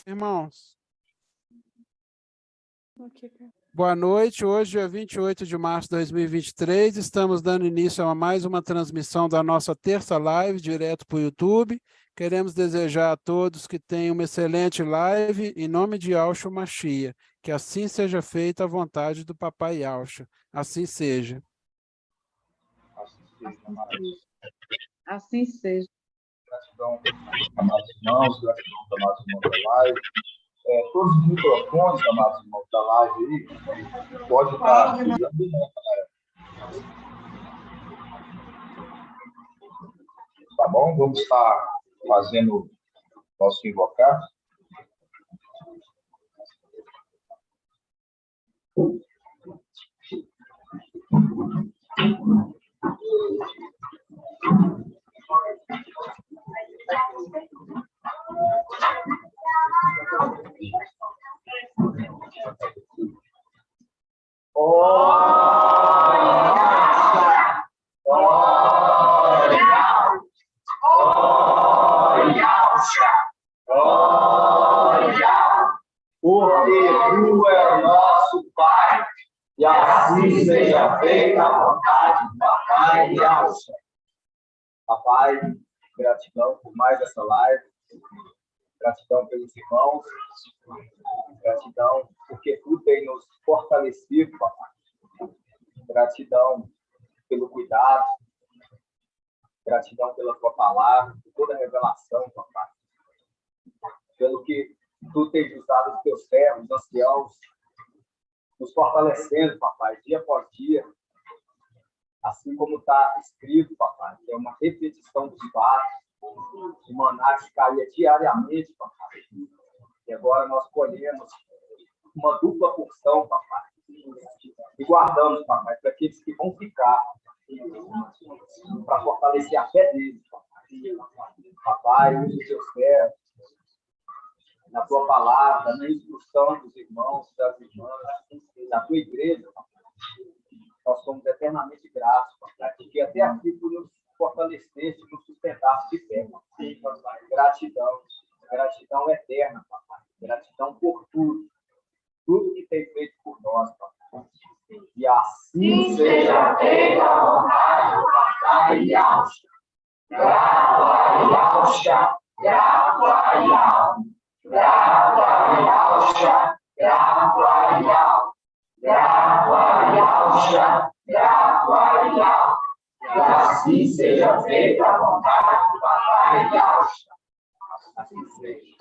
Irmãos, boa noite. Hoje é 28 de março de 2023. Estamos dando início a mais uma transmissão da nossa terça live, direto para o YouTube. Queremos desejar a todos que tenham uma excelente live, em nome de Yahshua Mashiach. Que assim seja feita a vontade do Papai Yahshua. Assim seja. Assim seja. Gratidão, amados irmãos, gratidão, amados irmãos da live. Todos os microfones, amados irmãos da live aí, pode estar ligando, né, tá bom? Vamos estar fazendo nosso invocar. Porque tu és o nosso Pai, e assim seja feita a vontade do Papai Yahshua. Papai, gratidão por mais essa live, gratidão pelos irmãos, gratidão porque tu tem nos fortalecido, Papai. Gratidão pelo cuidado, gratidão pela tua palavra, por toda a revelação, Papai. Pelo que tu tens usado os teus servos, anciãos, nos fortalecendo, Papai, dia após dia, assim como está escrito, Papai, que é uma repetição dos fatos, o maná que caía diariamente, Papai. E agora nós colhemos uma dupla porção, Papai, e guardamos, Papai, para aqueles que vão ficar, para fortalecer a fé deles, Papai. Papai, use os teus servos, na tua palavra, na instrução dos irmãos, das irmãs, da tua igreja, nós somos eternamente gratos, Papai, porque até aqui tu nos fortaleceste, nos sustentaste de pé, Papai. Gratidão, gratidão eterna, Papai. Gratidão por tudo, tudo que tem feito por nós, Papai. E assim seja feita a vontade do Papai Yahshua. Grava Yahshua, grava Yahshua. Grava Yahshua, grava Yahshua, grava Yahshua, grava Yahshua. Que assim seja feita a vontade do Papai Yahshua. Assim seja.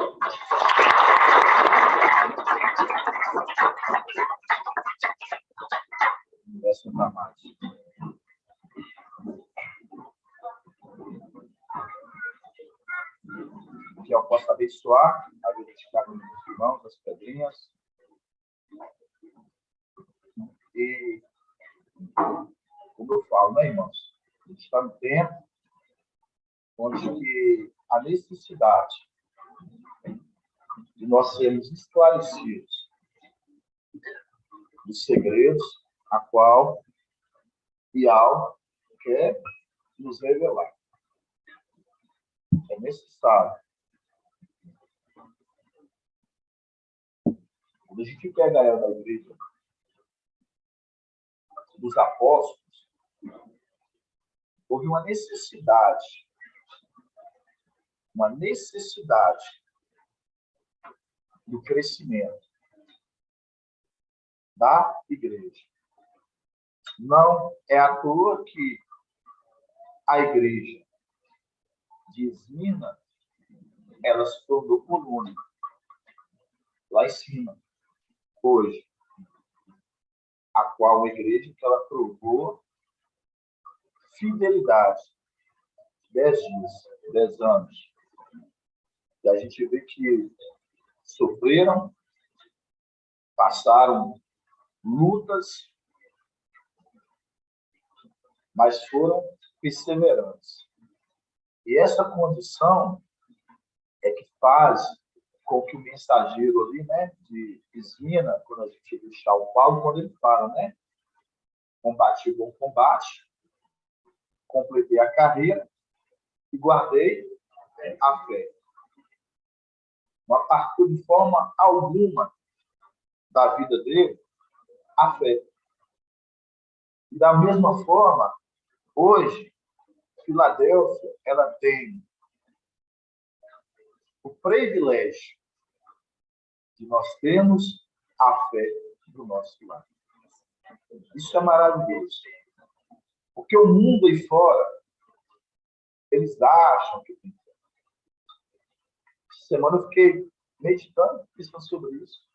Peço para mais. Que eu possa abençoar a vida de cada um dos irmãos, das pedrinhas. E, como eu falo, né, irmãos? A gente está no tempo onde que a necessidade de nós sermos esclarecidos dos segredos a qual Yahweh quer nos revelar. É necessário. Quando a gente pega ela da igreja dos apóstolos, houve uma necessidade do crescimento da igreja. Não é à toa que a igreja de Esmina, ela se tornou colônia lá em cima, hoje, a qual a igreja que ela provou fidelidade, 10 dias, 10 anos. E a gente vê que sofreram, passaram lutas, mas foram perseverantes. E essa condição é que faz com que o mensageiro ali, né, de Esmina, quando a gente deixar o Paulo, quando ele fala, né, combati o bom combate, completei a carreira e guardei a fé. não apartou de forma alguma da vida dele a fé. E da mesma forma, hoje, Filadélfia, ela tem o privilégio de nós termos a fé do nosso lado. Isso é maravilhoso. Porque o mundo aí fora, eles acham que tem fé. Essa semana eu fiquei meditando, pensando sobre isso.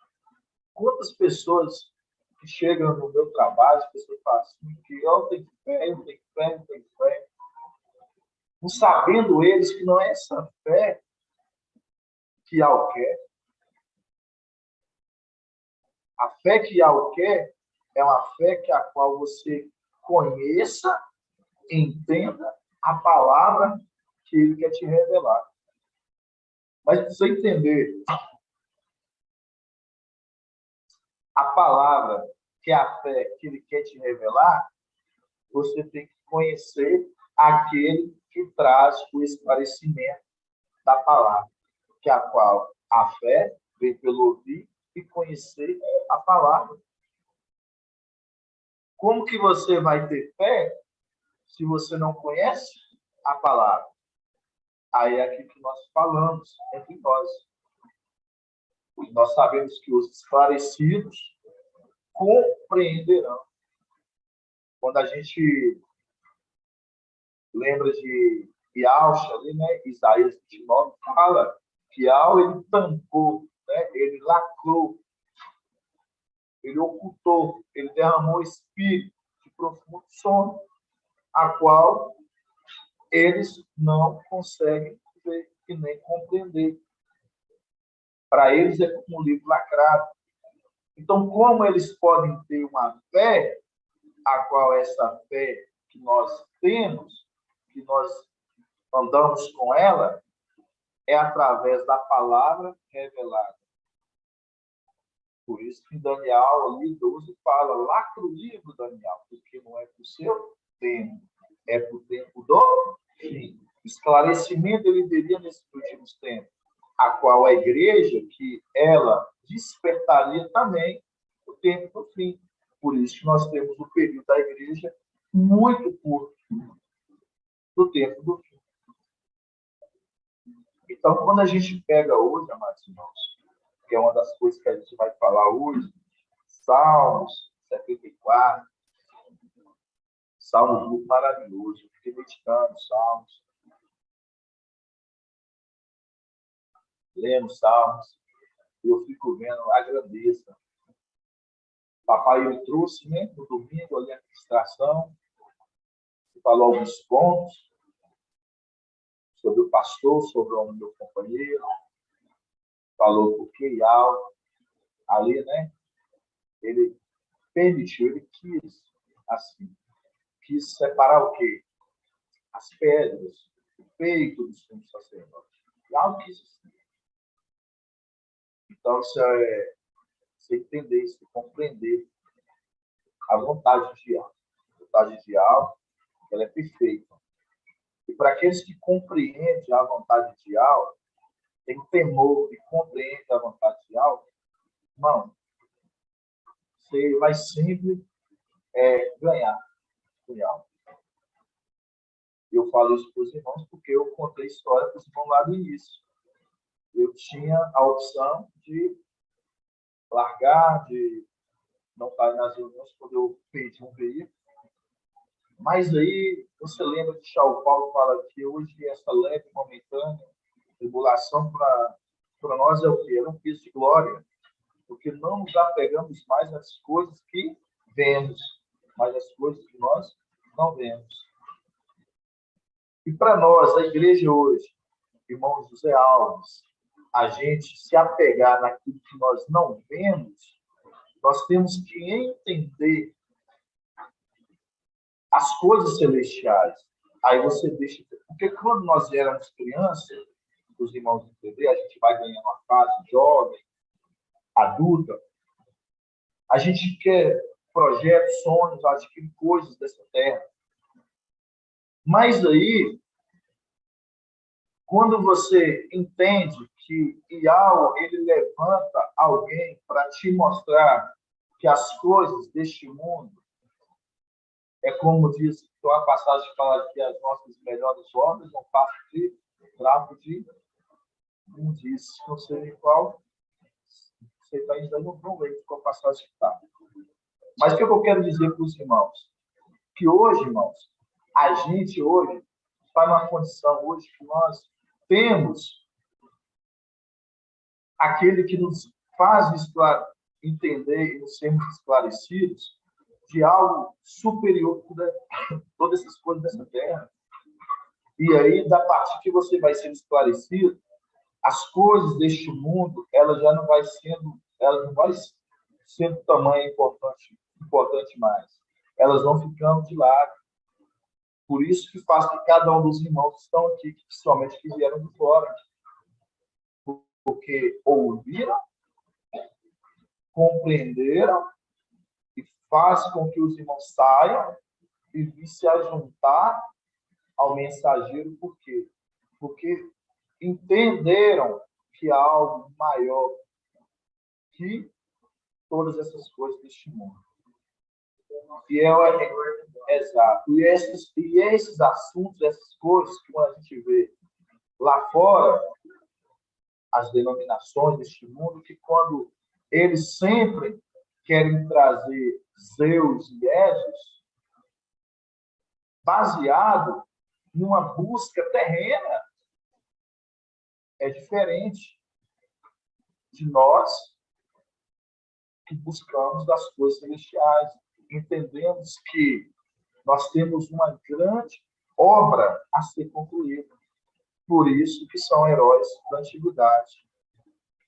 Quantas pessoas que chegam no meu trabalho, as pessoas falam assim, que eu tenho fé, eu tenho fé, eu tenho fé. Não sabendo eles que não é essa fé que algo quer. A fé que algo quer é uma fé que a qual você conheça, entenda a palavra que ele quer te revelar. Mas precisa entender a palavra que é a fé que ele quer te revelar, você tem que conhecer aquele que traz o esclarecimento da palavra, que é a qual a fé vem pelo ouvir e conhecer a palavra. Como que você vai ter fé se você não conhece a palavra? Aí é aquilo que nós falamos entre nós. Nós sabemos que os esclarecidos compreenderão. Quando a gente lembra de Yaush, ali, né? Isaías 29 fala que ele tampou, né? Ele lacrou, ele ocultou, ele derramou espírito de profundo sono, a qual eles não conseguem ver e nem compreender. Para eles é como um livro lacrado. Então, como eles podem ter uma fé, a qual essa fé que nós temos, que nós andamos com ela, é através da palavra revelada. Por isso que Daniel, ali, 12, fala, lacra o livro, Daniel, porque não é para o seu tempo, é para o tempo do fim. O esclarecimento ele viria nesses últimos tempos, a qual a igreja, que ela despertaria também o tempo do fim. Por isso que nós temos o período da igreja muito curto do tempo do fim. Então, quando a gente pega hoje, amados irmãos, que é uma das coisas que a gente vai falar hoje, Salmos 74, Salmos muito maravilhoso, eu fiquei meditando Salmos, lendo Salmos, e eu fico vendo a grandeza. Papai, eu trouxe, né, no domingo, ali a administração, falou alguns pontos sobre o pastor, sobre o meu companheiro, falou porque Ial, ali, né, ele permitiu, ele quis, assim, quis separar o quê? As pedras, o peito do sumo sacerdote. Ial quis assim. Então, isso é você entender, você compreender a vontade de Ial. A vontade de Ial, ela é perfeita. E para aqueles que compreendem a vontade de Ial, tem temor e compreende a vontade de Ial, irmão, você vai sempre ganhar com Ial. Eu falo isso para os irmãos porque eu contei história para os irmãos lá do início. Eu tinha a opção de largar, de não estar nas reuniões quando eu perdi um veículo. Mas aí, você lembra que São Paulo fala que hoje essa leve momentânea tribulação para nós é o quê? É um piso de glória. Porque não nos apegamos mais às coisas que vemos, mas às coisas que nós não vemos. E para nós, a igreja hoje, irmão José Alves, a gente se apegar naquilo que nós não vemos, nós temos que entender as coisas celestiais. Aí você deixa... Porque quando nós éramos crianças, os irmãos entender, a gente vai ganhando uma fase jovem, adulta, a gente quer projetos, sonhos, adquirir coisas dessa terra. Mas aí, quando você entende que Iau, ele levanta alguém para te mostrar que as coisas deste mundo, é como diz, tem uma passagem que fala que as nossas melhores obras não passam de trapo de imundície, não sei qual, você está ainda não vê qual passagem que está. Mas o que eu quero dizer para os irmãos? Que hoje, irmãos, a gente hoje está numa condição hoje que nós temos aquele que nos faz entender e nos sermos esclarecidos de algo superior a todas essas coisas dessa terra. E aí, da parte que você vai sendo esclarecido, as coisas deste mundo, ela já não vai sendo tamanho importante mais. Elas vão ficando de lado. Por isso que faz que cada um dos irmãos que estão aqui, que somente que vieram de fora, porque ouviram, compreenderam, e faz com que os irmãos saiam e vêm se ajuntar ao mensageiro. Por quê? Porque entenderam que há algo maior que todas essas coisas deste mundo. E exato. E esses assuntos, essas coisas que quando a gente vê lá fora, as denominações deste mundo, que quando eles sempre querem trazer Zeus e Esos, baseado numa busca terrena, é diferente de nós que buscamos das coisas celestiais. Entendemos que nós temos uma grande obra a ser concluída. Por isso que são heróis da antiguidade.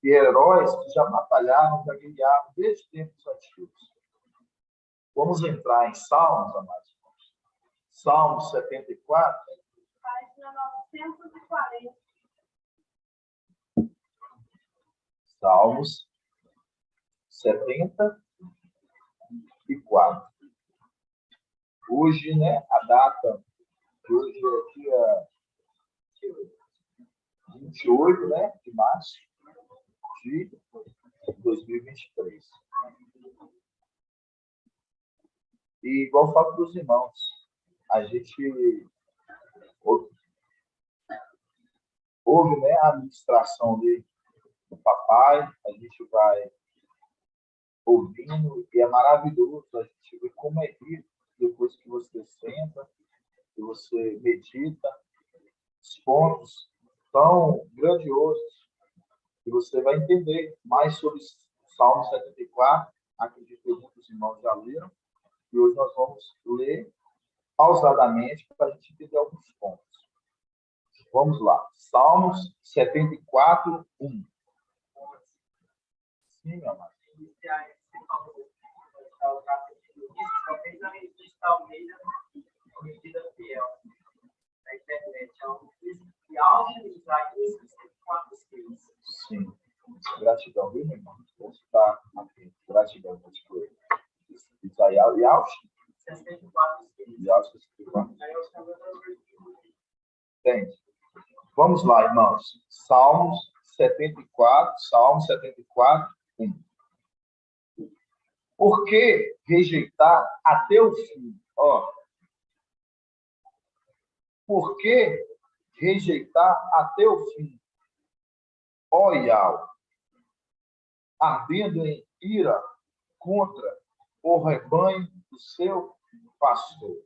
E heróis que já batalharam, já guerrearam desde tempos antigos. Vamos entrar em Salmos, amados irmãos. Salmo 74. Página 940. Salmos 74. Hoje, né, a data de hoje é dia 28, né, de março de 2023. E igual eu falo para os irmãos, a gente ouve, né, a administração do papai, a gente vai ouvindo, e é maravilhoso a gente ver como é rico depois que você senta, que você medita, os pontos tão grandiosos, que você vai entender mais sobre o Salmo 74, acredito que muitos irmãos já leram, e hoje nós vamos ler pausadamente para a gente entender alguns pontos. Vamos lá. Salmos 74, 1. Sim, meu amado. Sim. Gratidão, viu, meu irmão? Vamos estar aqui. Gratidão, por Israel e Alves. 64. Entende? Vamos lá, irmãos. Salmo 74, 1. Por que rejeitar até o fim? Ó. Por que rejeitar até o fim? Ó Iau, ardendo em ira contra o rebanho do seu pastor.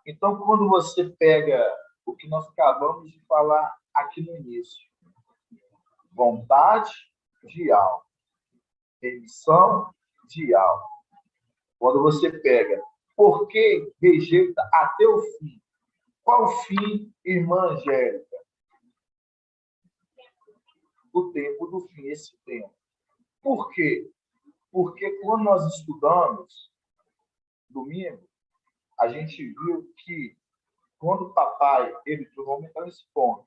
Então, quando você pega o que nós acabamos de falar aqui no início, vontade de Iau, remissão de Iau. Quando você pega, por que rejeita até o fim? Qual fim, irmã Angélica? O tempo do fim, esse tempo. Por quê? Porque quando nós estudamos domingo, a gente viu que quando o papai, vamos entrar nesse ponto.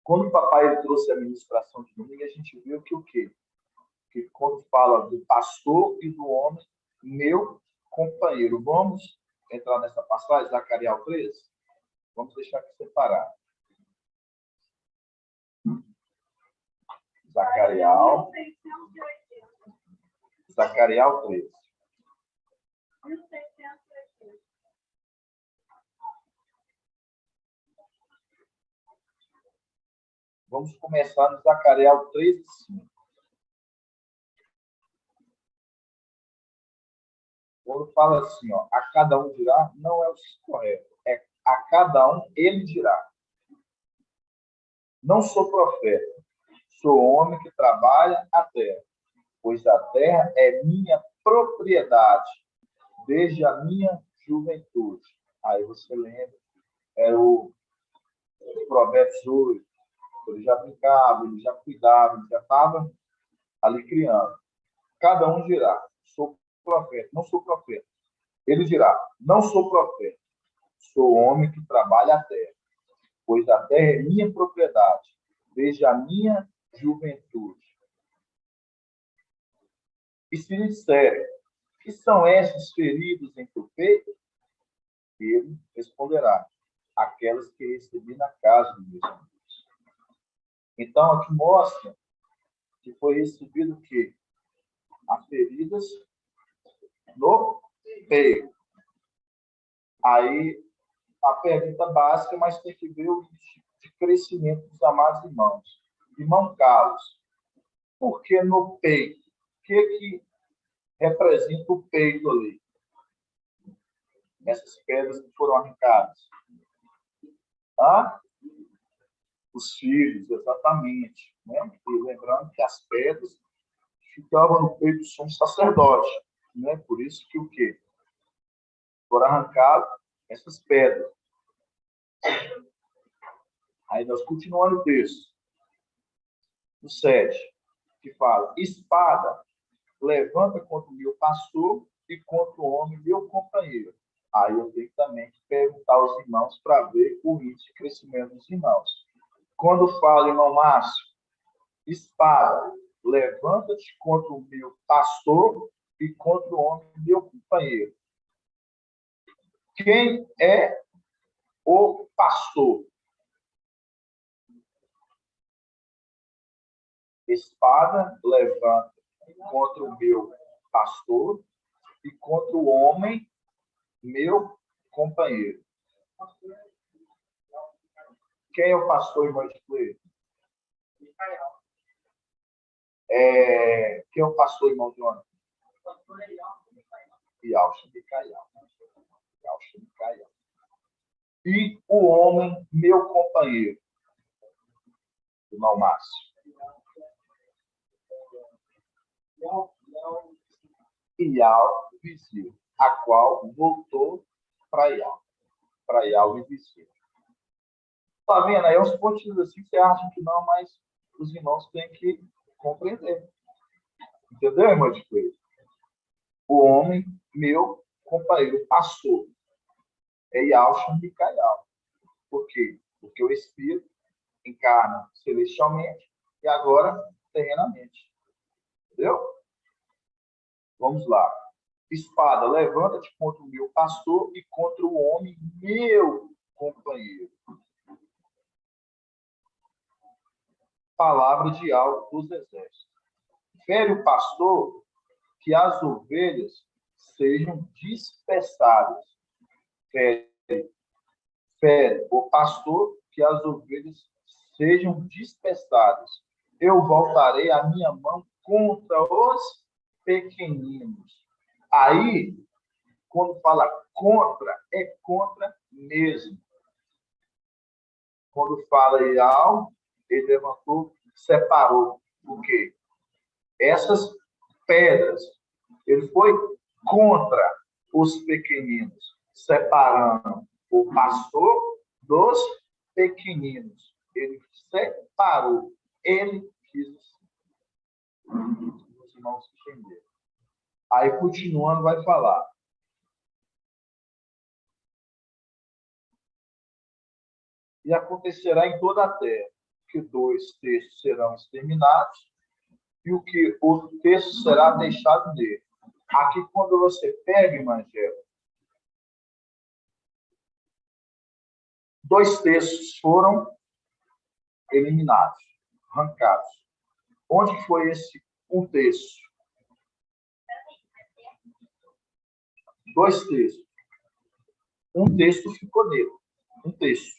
Quando o papai ele trouxe a ministração de domingo, a gente viu que o quê? Que quando fala do pastor e do homem, meu companheiro. Vamos entrar nessa passagem, Zacarias 13? Vamos deixar aqui separado. Zacarial. 1680. Zacarial 13. 1680. Vamos começar no Zacarial 13, 5. Quando fala assim, ó, a cada um dirá, não é o correto. É a cada um ele dirá. Não sou profeta, sou homem que trabalha a terra, pois a terra é minha propriedade, desde a minha juventude. Aí você lembra, era o Provérbios 8, ele já brincava, ele já cuidava, ele já estava ali criando. Cada um dirá, sou profeta, não sou profeta. Ele dirá, não sou profeta, sou homem que trabalha a terra, pois a terra é minha propriedade, desde a minha juventude. E se lhe disserem, que são esses feridos em teu peito? Ele responderá, aquelas que recebi na casa do meu Deus. Então, aqui mostra que foi recebido o quê? As feridas no peito. Aí, a pergunta básica, mas tem que ver o de crescimento dos amados irmãos. Irmão Carlos, por que no peito? O que representa o peito ali? Essas pedras que foram arrancadas. Os filhos, exatamente. Né? E lembrando que as pedras ficavam no peito do sumo sacerdote. Né? Por isso que o quê? Foram arrancadas essas pedras. Aí nós continuamos o texto. No 7, que fala, espada, levanta contra o meu pastor e contra o homem, meu companheiro. Aí eu tenho também que perguntar aos irmãos para ver o índice de crescimento dos irmãos. Quando fala, irmão Márcio, espada, levanta-te contra o meu pastor e contra o homem, meu companheiro. Quem é o pastor? Espada, levanta contra o meu pastor e contra o homem, meu companheiro. Quem é o pastor, irmão de Cleide? Quem é o pastor, irmão Jonas? Yalcha Micaial. E o homem, meu companheiro, irmão Márcio. Ial Visir, a qual voltou para Ial e Visir. Tá vendo? Aí uns pontinhos assim que você acha que não, mas os irmãos têm que compreender. Entendeu, irmão de Cleide? O homem, meu companheiro, pastor, é Yalcha Micaial. Por quê? Porque o Espírito encarna celestialmente e agora terrenamente. Entendeu? Vamos lá. Espada, levanta-te contra o meu pastor e contra o homem, meu companheiro. Palavra de algo dos exércitos. Fere o pastor que as ovelhas sejam dispersadas. Fere o pastor que as ovelhas sejam dispersadas. Eu voltarei a minha mão contra os pequeninos. Aí, quando fala contra, é contra mesmo. Quando fala Ial, ele levantou, separou. Por quê? Essas pedras, ele foi contra os pequeninos, separando o pastor dos pequeninos. Ele separou. Ele quis os irmãos entenderem. Aí, continuando, vai falar. E acontecerá em toda a terra que 2 terços serão exterminados e o que outro terço será deixado nele. Aqui, quando você pega o evangelho, 2 terços foram eliminados, arrancados. Onde que foi um texto? 2 textos. Um texto ficou nele. Um texto.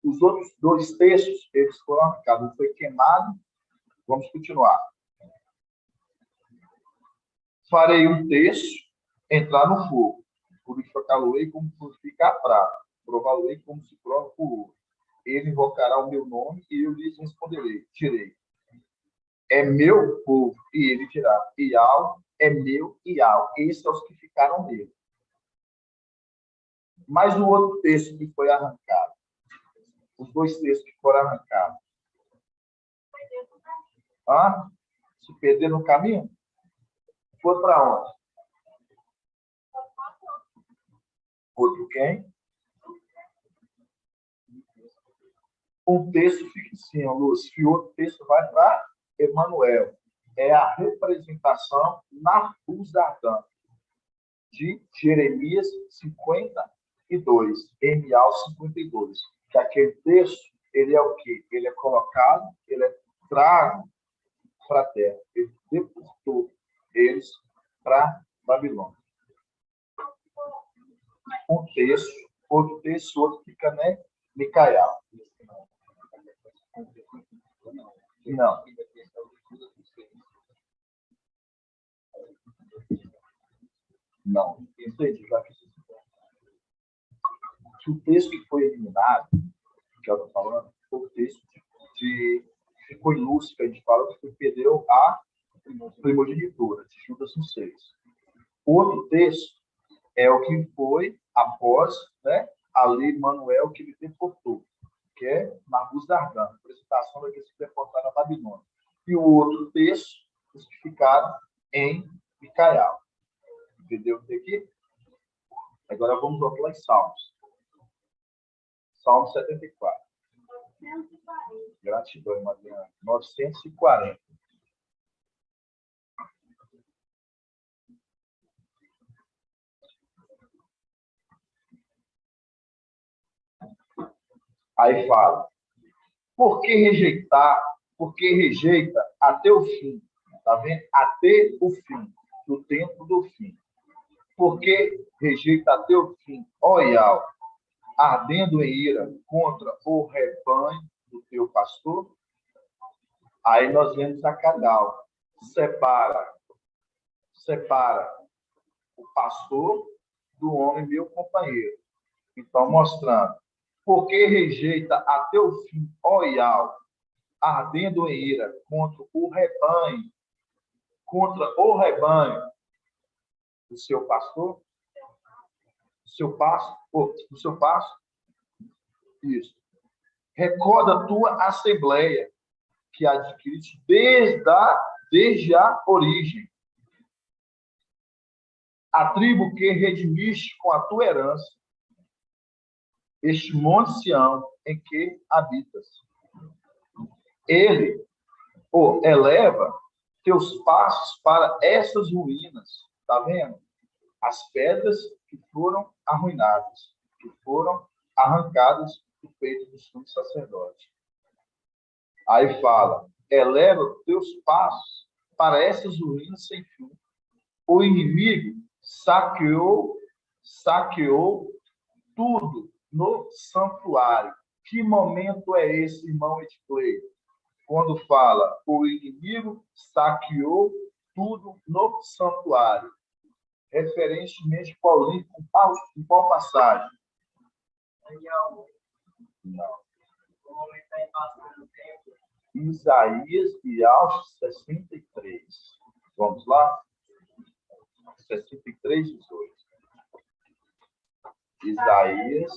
Os outros 2 textos, eles foram arrancados. Um foi queimado. Vamos continuar. Farei um texto entrar no fogo. Purificá-lo-ei como purifica a prata. Prová-lo-ei como se prova o ouro. Ele invocará o meu nome e eu lhes responderei. Direi: é meu povo. E ele dirá: Iau é meu Iau. Esses são os que ficaram nele. Mas o outro texto que foi arrancado. Os 2 textos que foram arrancados. Se perder no caminho? Foi para onde? Outro quem? Um texto fica assim, Lúcio, e outro texto vai para Emanuel. É a representação Nabuzardan, de Jeremias 52, Emial 52. Que aquele texto, ele é o quê? Ele é colocado, ele é trago para a terra. Ele deportou eles para Babilônia. Um texto, outro fica, né? Micael. Não. Não. Entendi. O texto que foi eliminado, que eu estou falando, foi o texto que ficou inútil, que a gente fala que perdeu a primogenitura, de Judas 1:6. Outro texto é o que foi após, né, a lei Manuel que ele deportou, que é Nabuzardan, apresentação daqueles que deportaram a Babilônia. E o outro texto, os que ficaram em Micael. Entendeu até aqui? Agora vamos lá em Salmos. Salmo 74. Gratidão, Mariana. 940. Aí fala: por que rejeitar? Por que rejeita até o fim? Tá vendo? Até o fim. Do tempo do fim. Por que rejeita até o fim, ó Iau, ardendo em ira contra o rebanho do teu pastor? Aí nós vemos a Cadal. Separa o pastor do homem, meu companheiro. Então, mostrando. Por que rejeita até o fim, ó Iau, ardendo em ira contra o rebanho do seu pastor? Do seu pasto? Isso. Recorda a tua assembleia, que adquiriste desde a origem. A tribo que redimiste com a tua herança, este monte Sião em que habitas. Ele eleva teus passos para essas ruínas. Está vendo? As pedras que foram arruinadas, que foram arrancadas do peito do sumo sacerdote. Aí fala: eleva teus passos para essas ruínas sem fim. O inimigo saqueou tudo no santuário. Que momento é esse, irmão Edclei? Quando fala: o inimigo saqueou tudo no santuário. Referentemente, Paulinho, com qual passagem? Não. Isaías e Aos 63. Vamos lá? 63, 18. Isaías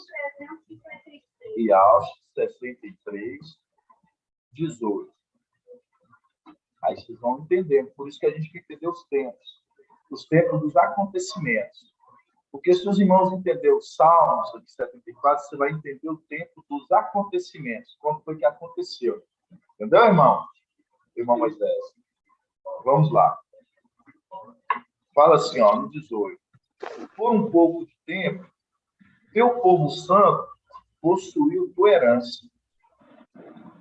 e Aos 63, 18. Aí vocês vão entender. Por isso que a gente tem que entender os tempos. Os tempos dos acontecimentos. Porque se os irmãos entenderem os Salmos de 74, você vai entender o tempo dos acontecimentos. Quando foi que aconteceu. Entendeu, irmão? Irmão Moisés. Vamos lá. Fala assim, ó, no 18. Por um pouco de tempo, teu povo santo possuiu tua herança.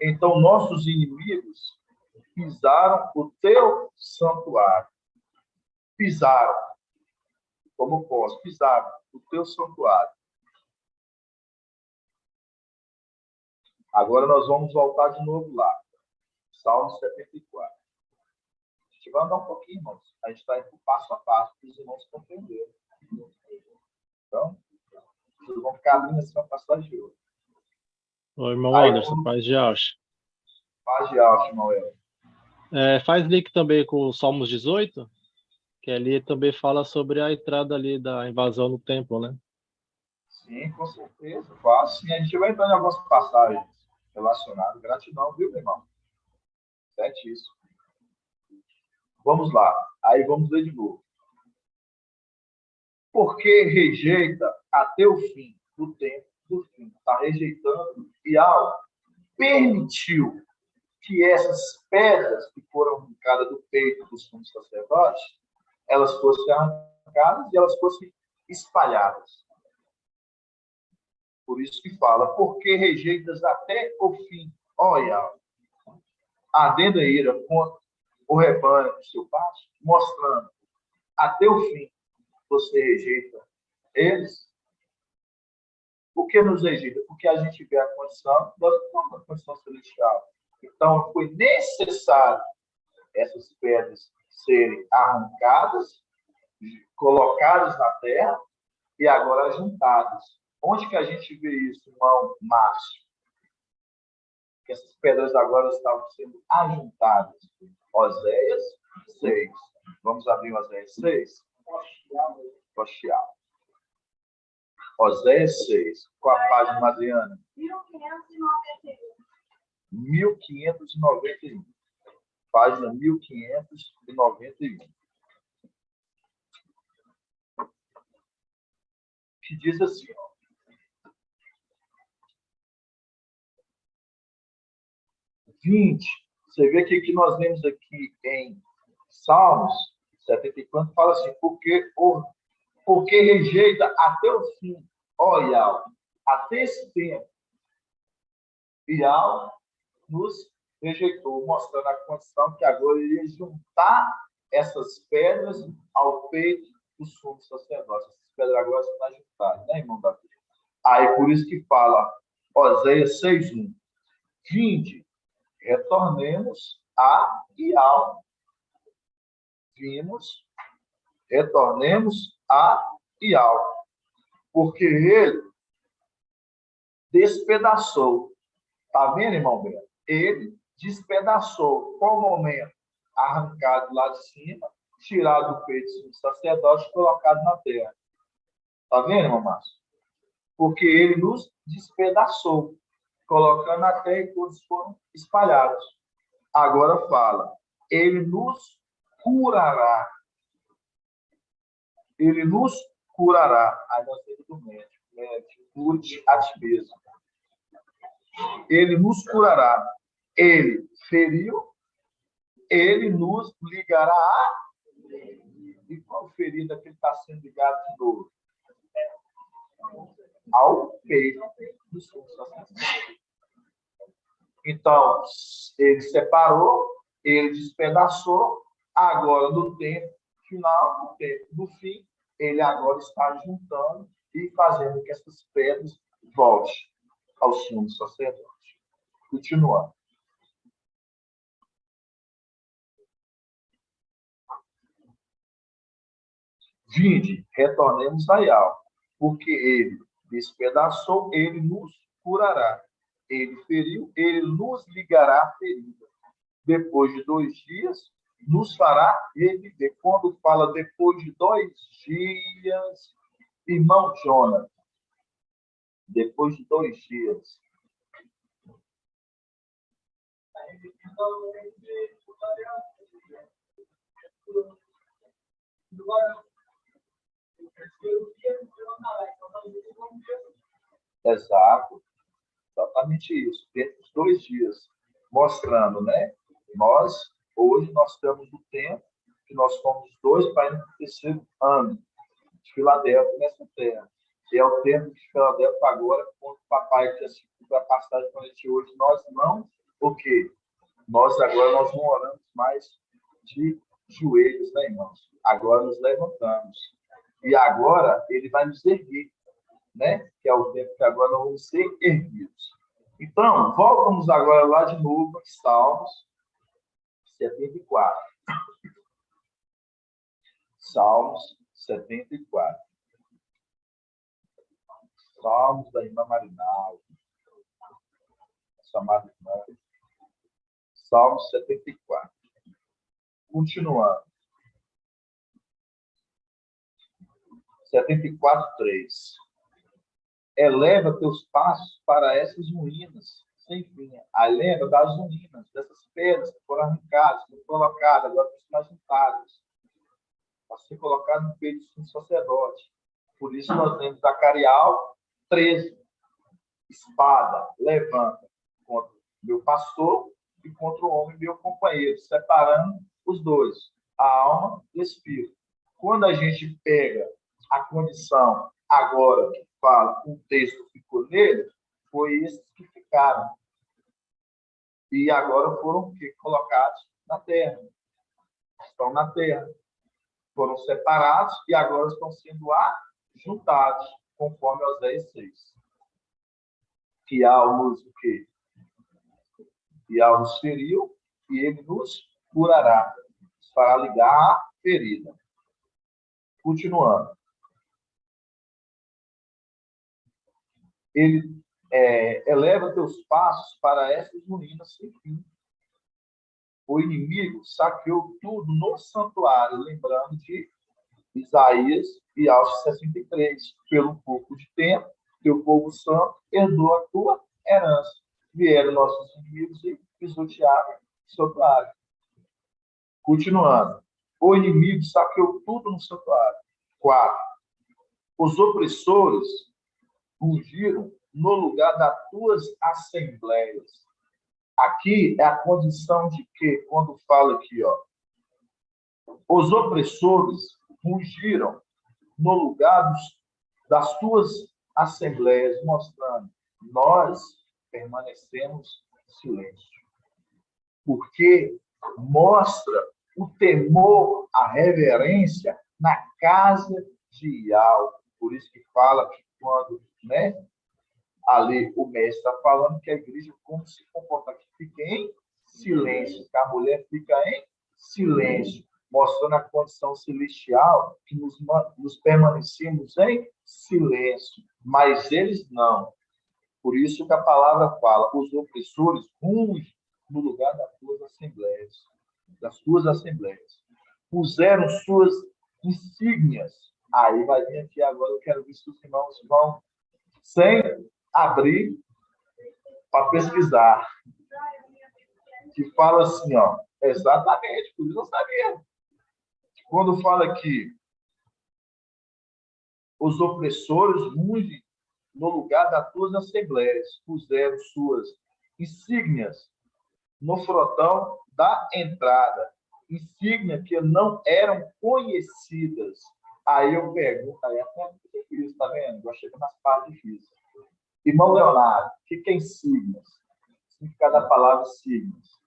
Então, nossos inimigos pisaram o teu santuário. Pisaram. Como posso? Pisaram o teu santuário. Agora nós vamos voltar de novo lá. Salmo 74. A gente vai andar um pouquinho, irmãos. A gente está indo passo a passo para os irmãos compreenderem. Então, vocês vão ficar abrindo assim uma passagem de ouro. Ô, irmão Aí, Anderson, paz de Alche. Paz de alto, irmão El. Faz link também com o Salmos 18, que ali também fala sobre a entrada ali da invasão no templo, né? Sim, com certeza. Faço. Sim, a gente vai entrar em algumas passagens relacionadas. Gratidão, viu, meu irmão? Certíssimo. Vamos lá. Aí vamos ler de novo. Porque rejeita até o fim do tempo do fim. Está rejeitando e ao permitiu que essas pedras que foram arrancadas do peito dos sumos sacerdotes, elas fossem arrancadas e elas fossem espalhadas. Por isso que fala, porque rejeitas até o fim, ó Yahweh, ardendo a ira contra o rebanho do seu pasto, mostrando até o fim você rejeita eles. Por que nos rejeita? Porque a gente vê a condição, nós não estamos na condição celestial. Então, foi necessário essas pedras serem arrancadas, colocadas na terra e agora juntadas. Onde que a gente vê isso, irmão Márcio? Que essas pedras agora estavam sendo ajuntadas. Oséias 6. Vamos abrir Oséias 6? Postial. Oséias 6. Qual a página, Mariana? 1591. 1591. Página 1591. Que diz assim, ó. Você vê que nós lemos aqui em Salmos 74, fala assim, porque rejeita até o fim, ó Yahweh, até esse tempo. Yahweh nos rejeitou, mostrando a condição que agora iria juntar essas pedras ao peito do sumo sacerdote. Essas pedras agora estão juntadas, né, irmão Davi? Aí, por isso que fala, Oséias 6:1. Vinde, retornemos a Yahweh. Retornemos a Yahweh. Porque ele despedaçou. Tá vendo, irmão Beto? Ele despedaçou. Qual o momento? Arrancado lá de cima, tirado do peito do sacerdote e colocado na terra. Tá vendo, irmão Márcio? Porque ele nos despedaçou, colocando na terra e todos foram espalhados. Agora fala, ele nos curará. Ele nos curará. Aí nós temos do médico. Médico, cure a ti mesmo. Ele nos curará. Ele feriu, ele nos ligará a... E qual ferida que ele está sendo ligado de novo? Ao peito do sumo sacerdote. Então, ele separou, ele despedaçou, agora no tempo final, no tempo do fim, ele agora está juntando e fazendo que essas pedras voltem ao sumo sacerdote. Continuando. Vinde, retornemos a Yahweh, porque ele despedaçou, ele nos curará. Ele feriu, ele nos ligará a ferida. Depois de 2 dias, nos fará reviver. Quando fala depois de 2 dias, irmão Jonas, depois de 2 dias. Exato. Exatamente isso. Dentro dos 2 dias. Mostrando, né? Hoje, nós estamos no tempo que nós fomos 2 para ir no terceiro ano de Filadélfia nessa terra. E é o tempo de Filadélfia agora, quando o papai tinha sido a passagem para a gente hoje, nós não, o quê? Nós não oramos mais de joelhos, né, irmãos? Agora nos levantamos. E agora ele vai nos erguer, né? Que é o tempo que agora nós vamos ser erguidos. Então, voltamos agora lá de novo em Salmos 74. Salmos 74. Salmos da irmã Marinal, chamada irmã. Salmos 74. Continuando. 74, 3. Eleva teus passos para essas ruínas sem fim. A lembra das ruínas, dessas pedras que foram arrancadas, foram colocadas, agora estão juntadas. Para ser colocado no peito do sacerdote. Por isso nós temos Zacarial 13. Espada, levanta contra o meu pastor e contra o homem, meu companheiro, separando os dois, a alma e o espírito. Quando a gente pega a condição agora que fala, o texto ficou nele, foi esses que ficaram. E agora foram colocados na terra. Estão na terra. Foram separados e agora estão sendo ajuntados, conforme Oséias 6. Que algo nos o quê? Que algo nos feriu e ele nos curará. Para ligar a ferida. Continuando. Ele eleva teus passos para essas ruínas sem fim. O inimigo saqueou tudo no santuário, lembrando de Isaías e Alto 63. Pelo pouco de tempo, teu povo santo herdou a tua herança. Vieram nossos inimigos e pisotearam o santuário. Continuando. O inimigo saqueou tudo no santuário. 4. Os opressores rugiram no lugar das tuas assembleias. Aqui é a condição de que, quando fala aqui, ó, os opressores rugiram no lugar das tuas assembleias, mostrando, nós permanecemos em silêncio. Porque mostra o temor, a reverência na casa de Yahweh. Por isso que fala que quando, né, ali o mestre está falando que a igreja como se comporta, que fica em silêncio, que a mulher fica em silêncio, mostrando a condição celestial que nos permanecemos em silêncio, mas eles não. Por isso que a palavra fala, os opressores rungem no lugar das tuas assembleias. Puseram suas insígnias. Aí vai vir aqui agora, eu quero ver se os irmãos vão, sem abrir, para pesquisar. Que fala assim, ó, exatamente, por isso eu sabia. Quando fala aqui, os opressores rungem no lugar das tuas assembleias, puseram suas insígnias no frotão da entrada, insígnias que não eram conhecidas. Aí eu pergunto, aí é muito difícil, tá vendo? Eu chego nas partes difíceis. Irmão Leonardo, o que é insígnias? O significado da palavra signos.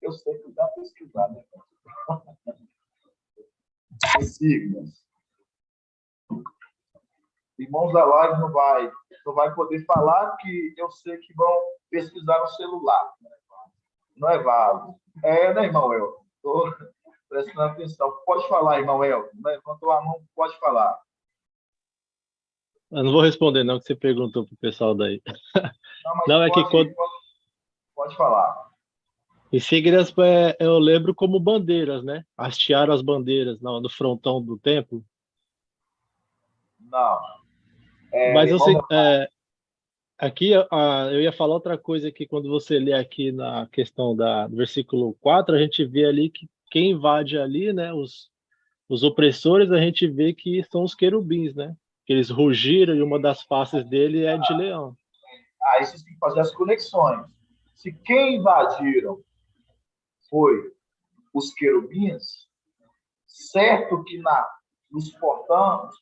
Eu sei que dá para pesquisar, né? Insígnias. Irmãos da live não vai poder falar, que eu sei que vão pesquisar no celular. Não é válido. Né, irmão El? Estou prestando atenção. Pode falar, irmão El. Levantou a mão, pode falar. Eu não vou responder, não, que você perguntou para o pessoal daí. Não, é que quando... Pode falar. Insígnias eu lembro como bandeiras, né? Hastearam as bandeiras no frontão do templo. Não. Mas eu sei, aqui eu ia falar outra coisa que quando você lê aqui na questão do versículo 4, a gente vê ali que quem invade ali, né, os opressores, a gente vê que são os querubins, né? Que eles rugiram e uma das faces dele é de leão. Aí vocês têm que fazer as conexões. Se quem invadiram foi os querubins, certo que nos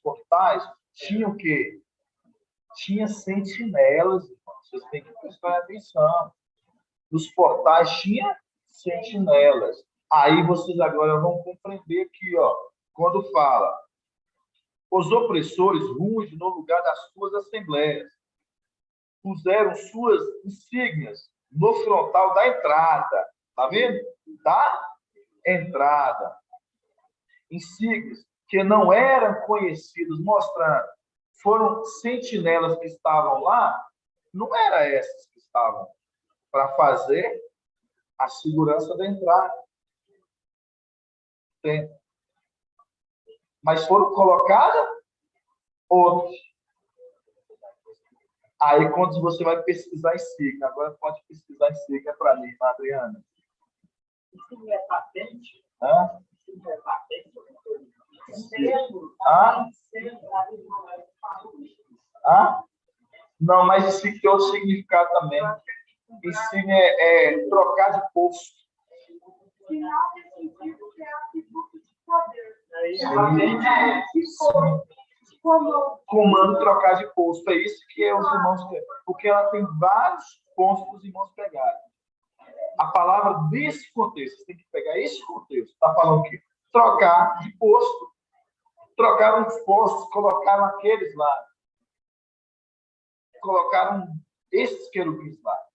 portais tinha o quê? Tinha sentinelas, vocês têm que prestar atenção. Nos portais tinha sentinelas. Aí vocês agora vão compreender aqui, ó, quando fala: os opressores rugem no lugar das suas assembleias. Puseram suas insígnias no frontal da entrada. Tá vendo? Da entrada. Insígnias que não eram conhecidas, mostrando. Foram sentinelas que estavam lá, não eram essas que estavam para fazer a segurança da entrada. Tem. Mas foram colocadas outros. Aí, quando você vai pesquisar em sigla, agora pode pesquisar em sigla para mim, Adriana. Isso é patente? Hã? Isso é patente? Não, mas isso tem outro significado também. Insígnia é trocar de posto. Sinal de sentido que é atributo de poder. Comando trocar de posto. É isso que os irmãos querem. Porque ela tem vários pontos para os irmãos pegarem. A palavra desse contexto, você tem que pegar esse contexto. Está falando o quê? Trocar de posto. Trocaram os postos, colocaram aqueles lá. Colocaram esses querubins lá.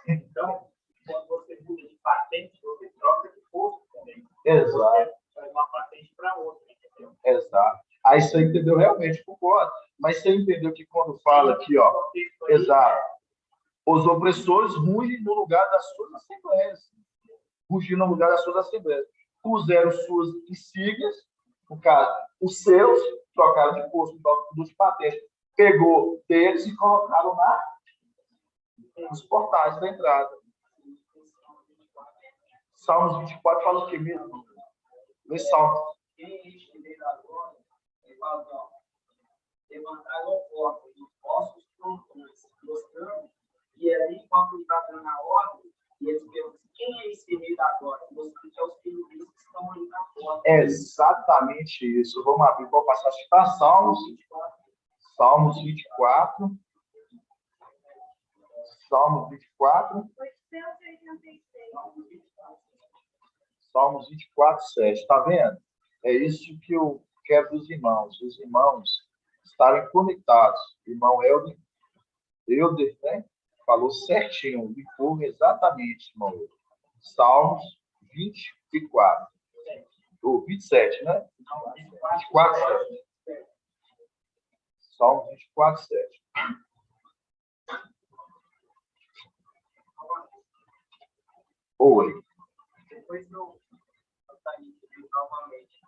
Então, quando você muda de patente, você troca de posto também. Exato. Você faz uma patente para outra, entendeu? Exato. Aí você entendeu realmente, concordo. Mas você entendeu que quando fala aqui, ó, exato, os opressores rugem no lugar das suas assembleias. Rugem no lugar das suas assembleias. Puseram suas insígnias, no caso, os seus, trocaram de posto dos patentes. Pegou deles e colocaram nos portais da entrada. Salmos 24 fala o que mesmo? Lê Salmos. Levantaram a porta dos ossos frontões, mostrando, e ali, enquanto ele está dando a ordem, e eles perguntam: quem é esse rei da glória? Mostrando que é os filhos que estão ali na porta. É exatamente isso. Vamos abrir para passar a Salmos 24. Salmos 24. Salmos 24. 886. Salmos 24, 7. Está vendo? É isso que eu quero dos irmãos. Os irmãos estarem conectados. O irmão Helder, né? Falou certinho. Ligou exatamente, irmão. Salmos 24. Ou 27, né? 24, 7. Salmos 24, 7. Oi. Depois eu novamente.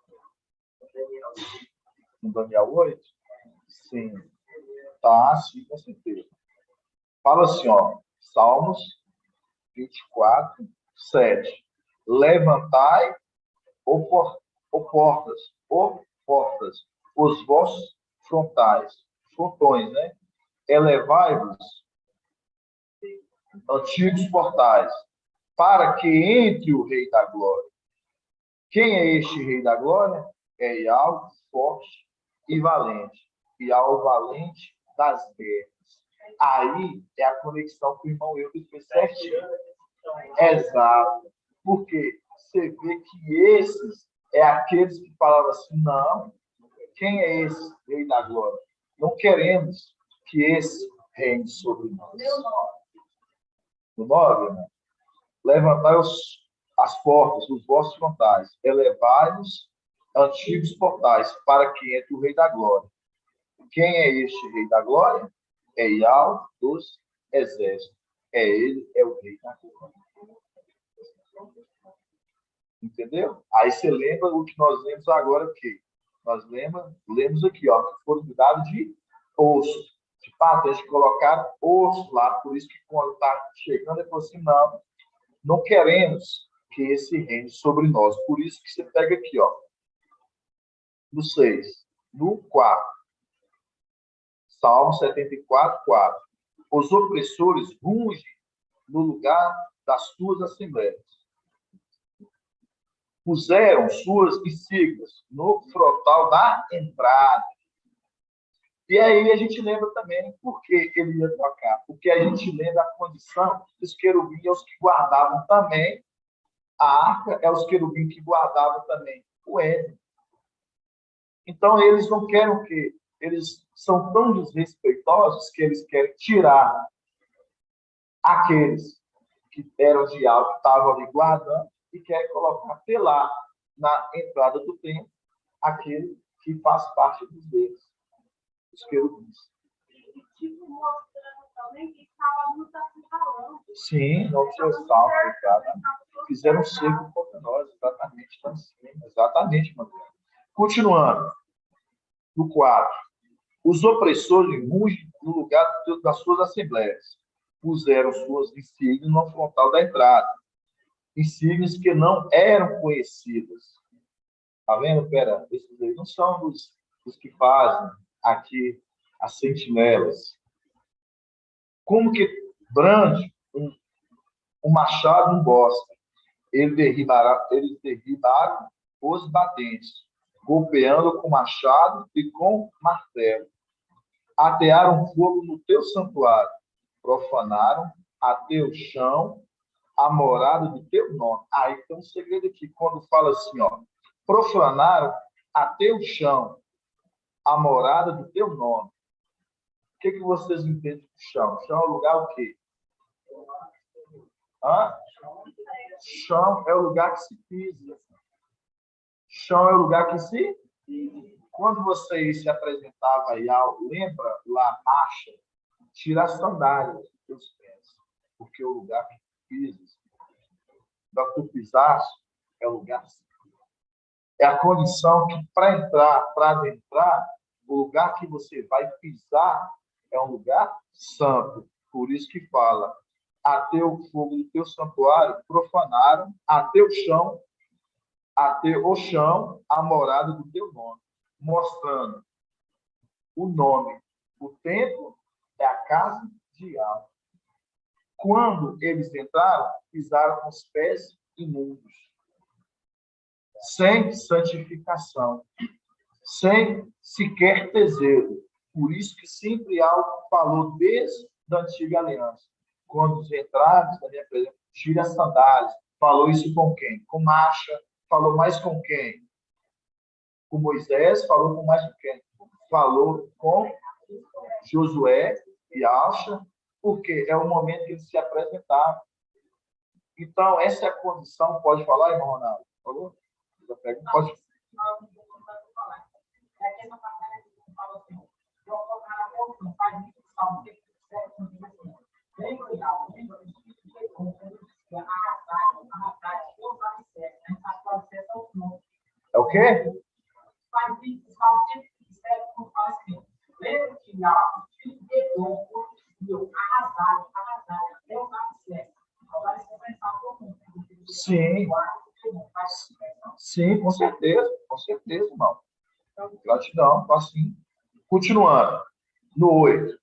No Daniel 8? Sim. Tá, sim, com certeza. Fala assim, ó. Salmos 24, 7. Levantai, ó portas, os vossos frontões, né? Elevai-vos, antigos portais, para que entre o Rei da Glória. Quem é este Rei da Glória? É Yahweh, forte e valente. Yahweh, valente das guerras. Aí é a conexão com o irmão Eudes fez certinho. Exato. Porque você vê que esses é aqueles que falavam assim: não, quem é esse Rei da Glória? Não queremos que esse reine sobre nós. No 9, né? Levantai as portas, os vossos frontais, elevai-os antigos portais, para que entre o Rei da Glória. Quem é este Rei da Glória? É Yahweh dos exércitos. É ele, é o Rei da Glória. Entendeu? Aí você lembra o que nós lemos agora aqui. Nós lemos aqui, ó, que foram cuidados de osso. De patente, colocar osso lá. Por isso que quando está chegando, ele falou assim: não queremos que esse reine sobre nós. Por isso que você pega aqui, ó, no 6, no 4. Salmo 74, 4. Os opressores rugem no lugar das suas assembleias. Puseram suas insígnias no frontal da entrada. E aí a gente lembra também por que ele ia trocar. Porque a gente lembra a condição dos querubins é os que guardavam também a arca, é os querubins que guardavam também o Éden. Então, eles não querem o quê? Eles são tão desrespeitosos que eles querem tirar aqueles que eram de alto, que estavam ali guardando, e querem colocar até lá, na entrada do templo, aquele que faz parte dos deles, os querubins. Tipo, mostrando também que estava muito falando. Sim, não tinha salto, fizeram um cerco contra nós, exatamente, lá em cima, exatamente, Manuel. Continuando, no 4. Os opressores rugem no lugar das suas assembleias. Puseram suas insígnias no frontal da entrada. Insígnias que não eram conhecidas. Está vendo? Pera, esses aí não são os que fazem aqui as sentinelas. Como que brande um machado um bosta? Eles derribaram os batentes, golpeando com machado e com martelo. Atearam fogo no teu santuário, profanaram até o chão a morada do teu nome. Aí tem um segredo aqui, quando fala assim, ó, profanaram até o chão a morada do teu nome. O que vocês entendem do chão? Chão é o lugar o quê? Hã? Chão é o lugar que se pisa. Chão é o lugar que se... Quando vocês se apresentavam aí, lembra lá, marcha, tira as sandálias dos teus pés, porque o lugar que pisas, da tu pisaste, é o lugar que se pisa. É a condição que, para entrar, para adentrar, o lugar que você vai pisar é um lugar santo. Por isso que fala, até o fogo do teu santuário profanaram, até o chão a morada do teu nome, mostrando o nome. O templo é a casa de Yahvé. Quando eles entraram, pisaram com os pés imundos, sem santificação, sem sequer ter zelo. Por isso que sempre algo falou desde a antiga aliança. Quando os entrados da minha presença, tira as sandálias. Falou isso com quem? Com Marcha. Falou mais com quem? Com Moisés. Falou com mais com quem? Falou com Josué e Alcha, porque é o momento que eles se apresentaram. Então, essa é a condição. Pode falar, irmão Ronaldo? Falou? Pode. É o quê? Sim. Sim, com certeza, irmão. Gratidão, assim. Continuando. No 8.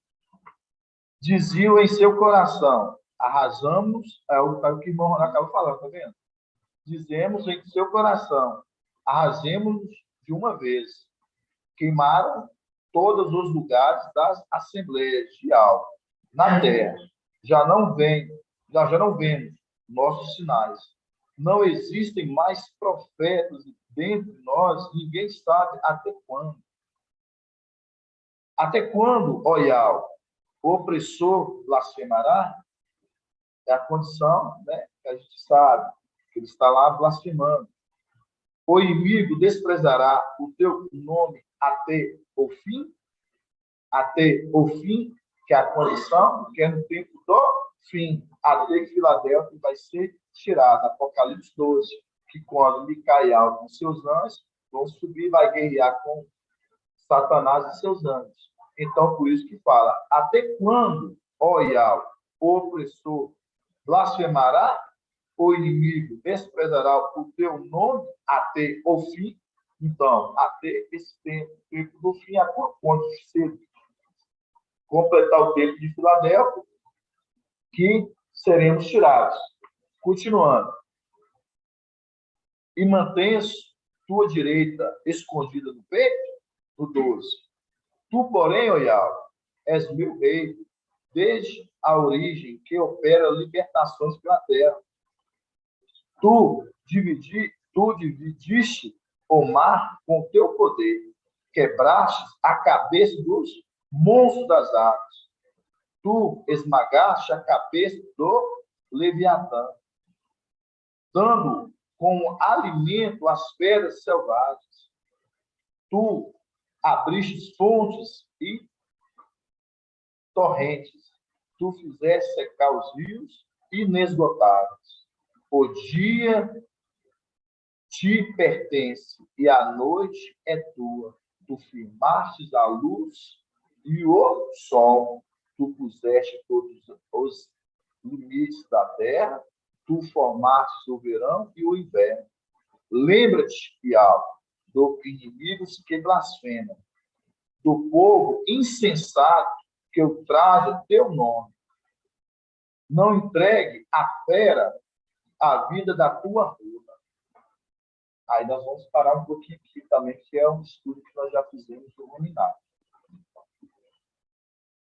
Diziam em seu coração, arrasamos, é o que o irmão acaba falando, tá vendo? Dizemos em seu coração, arrasemos de uma vez. Queimaram todos os lugares das assembleias de Yahvé na terra. Já não vemos nossos sinais. Não existem mais profetas dentro de nós, ninguém sabe até quando. Até quando, ó Yahvé, o opressor blasfemará? É a condição, né, que a gente sabe, que ele está lá blasfemando. O inimigo desprezará o teu nome até o fim? Até o fim, que é a condição, que é no tempo do fim, até que Filadélfia vai ser tirada. Apocalipse 12, que quando Micael com seus anjos vão subir, vai guerrear com Satanás e seus anjos. Então, por isso que fala, até quando, ó Yahvé, o opressor blasfemará? O inimigo desprezará o teu nome até o fim? Então, até esse tempo do fim, a quanto cedo completar o tempo de Filadélfia, que seremos tirados. Continuando. E mantenhas tua direita escondida no peito? No 12. Tu, porém, ó Yahweh, és meu rei, desde a origem que opera libertações pela terra. Tu dividiste o mar com teu poder, quebraste a cabeça dos monstros das águas. Tu esmagaste a cabeça do Leviatã, dando como alimento às feras selvagens. Tu abriste fontes e torrentes. Tu fizeste secar os rios inesgotáveis. O dia te pertence e a noite é tua. Tu firmastes a luz e o sol. Tu puseste todos os limites da terra. Tu formastes o verão e o inverno. Lembra-te, Yahweh, do inimigos que blasfemam, do povo insensato que ultraja teu nome. Não entregue à fera a vida da tua rua. Aí nós vamos parar um pouquinho aqui também, que é um estudo que nós já fizemos do ruminar.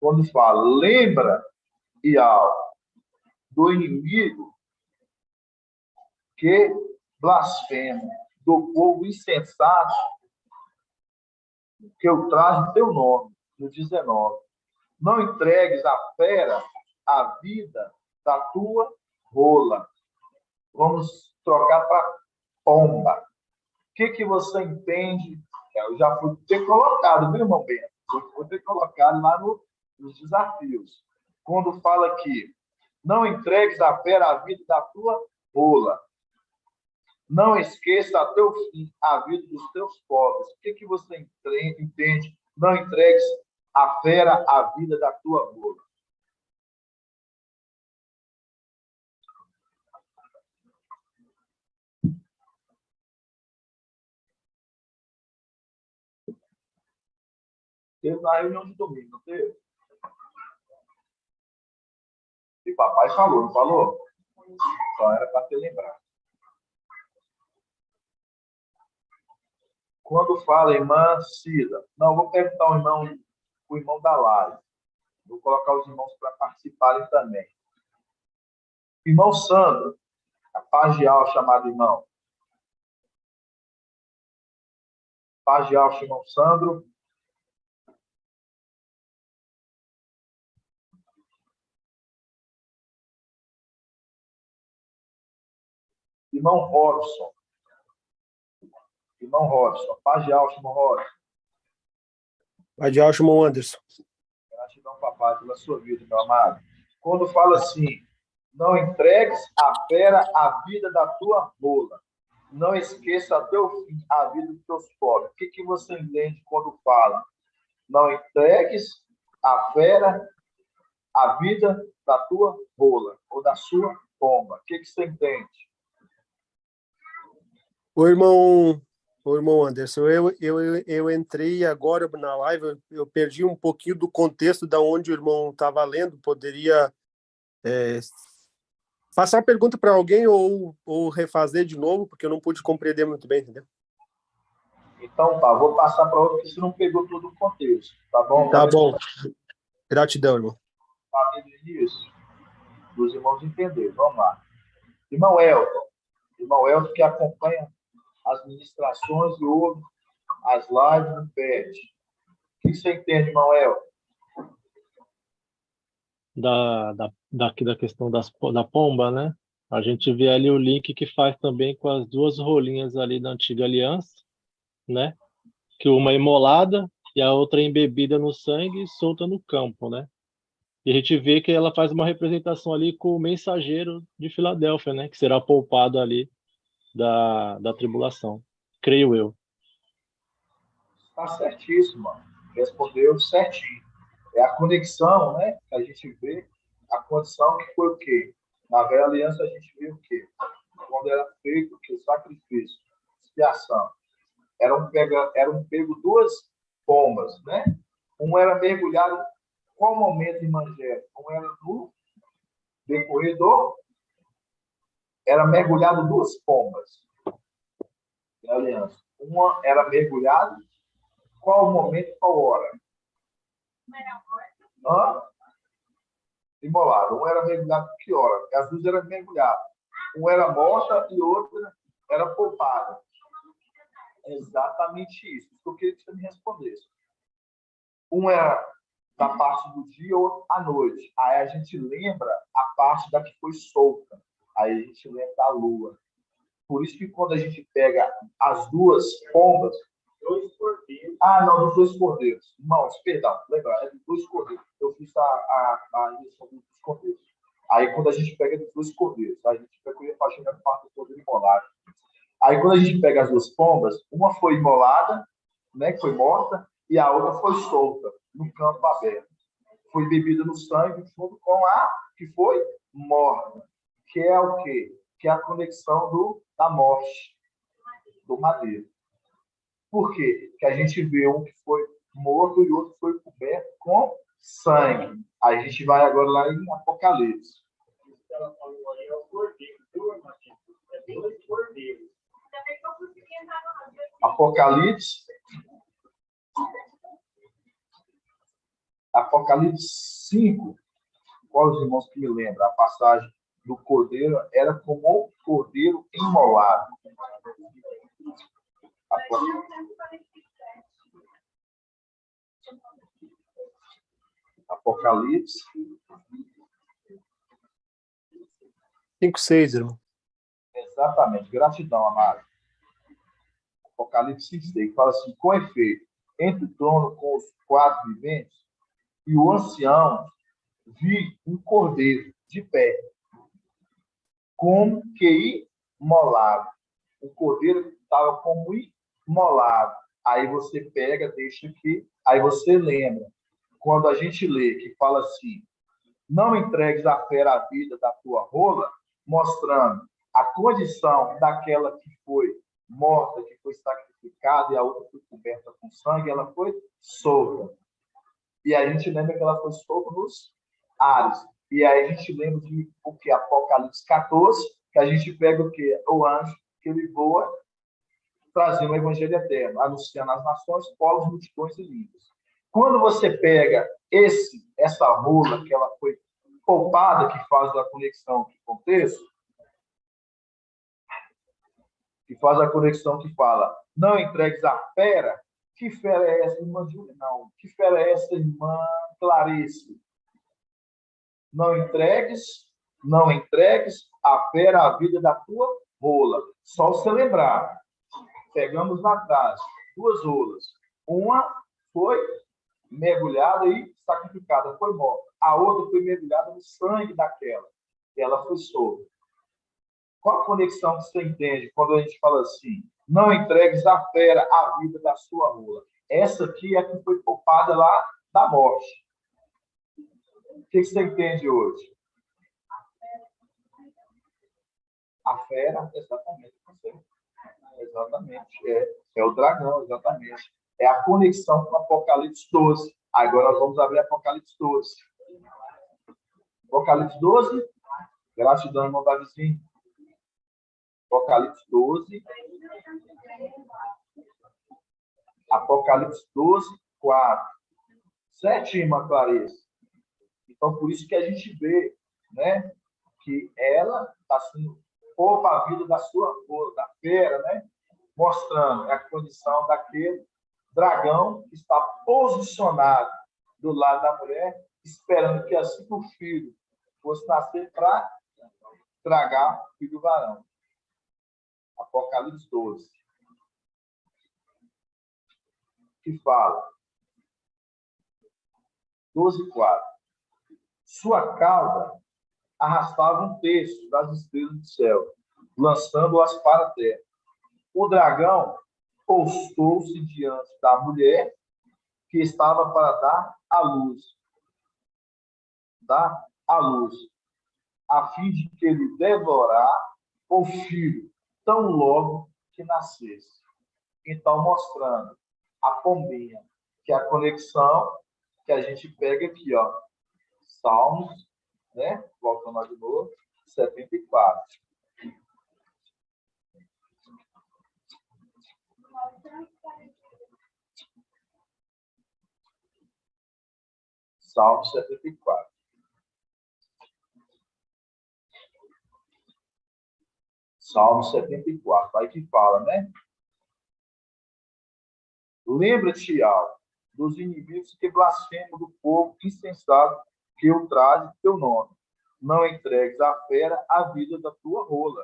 Quando fala, lembra, Yahweh, do inimigo que blasfema, do povo insensato que eu trago teu nome, no 19. Não entregues à fera a vida da tua rola. Vamos trocar para pomba. O que você entende? Eu já fui ter colocado, viu, irmão Bento? Eu fui ter colocado lá nos desafios. Quando fala aqui, não entregues à fera a vida da tua rola. Não esqueça a teu fim a vida dos teus pobres. O que você entende? Não entregues à fera a vida da tua rola. Teve na reunião de domingo, não teve? E papai falou, não falou? Então era para ter lembrado. Quando fala irmã Cida, não, vou perguntar o irmão da live. Vou colocar os irmãos para participarem também. Irmão Sandro, a pagial chamado irmão. Pagial, irmão Sandro. Irmão Robson. Irmão Robson. Pagial, irmão Robson. Pagial, irmão Anderson. Gratidão, papai, pela sua vida, meu amado. Quando fala assim, não entregues à fera a vida da tua rola. Não esqueça a teu fim a vida dos teus pobres. O que você entende quando fala? Não entregues à fera a vida da tua rola ou da sua pomba. O que você entende? O irmão Anderson, eu entrei agora na live, eu perdi um pouquinho do contexto da onde o irmão estava lendo. Poderia passar a pergunta para alguém ou refazer de novo, porque eu não pude compreender muito bem, entendeu? Então tá, vou passar para outro, porque você não pegou todo o contexto, tá bom? Tá bom. Gratidão, irmão. Isso. Os irmãos entenderam. Vamos lá. Irmão Elton que acompanha as ministrações e ouve as lives no PET. O que você entende, irmão Elton? Da questão da pomba, né? A gente vê ali o link que faz também com as duas rolinhas ali da antiga aliança, né? Que uma é imolada e a outra é embebida no sangue e solta no campo, né? E a gente vê que ela faz uma representação ali com o mensageiro de Filadélfia, né? Que será poupado ali da tribulação. Creio eu. Está certíssimo, mano. Respondeu certinho. É a conexão, né? Que a gente vê. A condição que foi o quê? Na velha aliança a gente vê o quê? Quando era feito o quê? O sacrifício, expiação. Eram pego duas pombas, né? Um era mergulhado. Qual momento em Mangé? Um era no decorrer era mergulhado duas pombas da aliança. Uma era mergulhado. Qual o momento, qual hora? Hã? Imolada. Um era mergulhado por que hora? As duas eram mergulhadas. Um era morta e outra era poupada. É exatamente isso. Eu queria que você me respondesse. Um era da parte do dia, outro à noite. Aí a gente lembra a parte da que foi solta. Aí a gente lembra da lua. Por isso que quando a gente pega as duas pombas... Dois cordeiros. Ah, não, dos dois cordeiros. Irmãos, perdão, lembra, é dos dois cordeiros. Eu fiz a iniciação dos cordeiros. Aí quando a gente pega dos dois cordeiros, a gente pega para chegar no parte do cordeiro imolado. Aí quando a gente pega as duas pombas, uma foi imolada, né, que foi morta, e a outra foi solta, no campo aberto. Foi bebida no sangue junto com a que foi morta. Que é o quê? Que é a conexão da morte, do madeiro. Por quê? Porque a gente vê um que foi morto e outro foi coberto com sangue. Aí a gente vai agora lá em Apocalipse. Ela falou aí é o cordeiro, é dois cordeiros. Apocalipse. Apocalipse 5. Qual os irmãos que me lembram? A passagem do cordeiro era como o cordeiro imolado. Apocalipse 5:6, irmão. Exatamente. Gratidão, amado. Apocalipse 5:6 fala assim: com efeito, entre o trono com os quatro viventes e o ancião, vi um cordeiro de pé, como que imolado. O cordeiro estava como imolado. Aí você pega, deixa aqui, aí você lembra. Quando a gente lê que fala assim: não entregues à fera a vida da tua rola, mostrando a condição daquela que foi morta, que foi sacrificada, e a outra foi coberta com sangue, ela foi solta. E a gente lembra que ela foi solta nos ares. E aí a gente lembra de o que? Apocalipse 14, que a gente pega o que? O anjo, que ele voa, trazendo o evangelho eterno, anunciando às nações, povos, multidões e línguas. Quando você pega essa rola, que ela foi poupada, que faz a conexão de contexto, que faz a conexão que fala, não entregues a fera. Que fera é essa, irmã Júlia? Não. Que fera é essa, irmã Clarice? Não entregues a fera à vida da tua rola. Só você lembrar. Pegamos lá atrás duas rolas. Uma foi mergulhada e sacrificada, foi morta. A outra foi mergulhada no sangue daquela. E ela foi solta. Qual a conexão que você entende quando a gente fala assim? Não entregues a fera a vida da sua rola. Essa aqui é a que foi poupada lá da morte. O que você entende hoje? A fera, exatamente. Exatamente. É o dragão, exatamente. É a conexão com o Apocalipse 12. Agora nós vamos abrir Apocalipse 12. Apocalipse 12. Gratidão, irmão Davizinho. Apocalipse 12. Apocalipse 12, 4. 7, irmã Clarice. Então, por isso que a gente vê, né, que ela está sendo poupa a vida da fera, né, mostrando a condição daquele dragão que está posicionado do lado da mulher, esperando que assim que o filho fosse nascer para tragar o filho varão. Apocalipse 12. Que fala 12:4. Sua cauda arrastava um terço das estrelas do céu, lançando-as para a terra. O dragão postou-se diante da mulher que estava para dar à luz, a fim de que ele devorar o filho tão logo que nascesse. Então, mostrando a pombinha, que é a conexão que a gente pega aqui, ó, Salmos, né? Voltando lá de novo, 74. Salmo 74. Salmo 74, aí que fala, né? Lembra-te, Al, dos inimigos que blasfemam do povo insensato que ultraje teu nome. Não entregues à fera a vida da tua rola.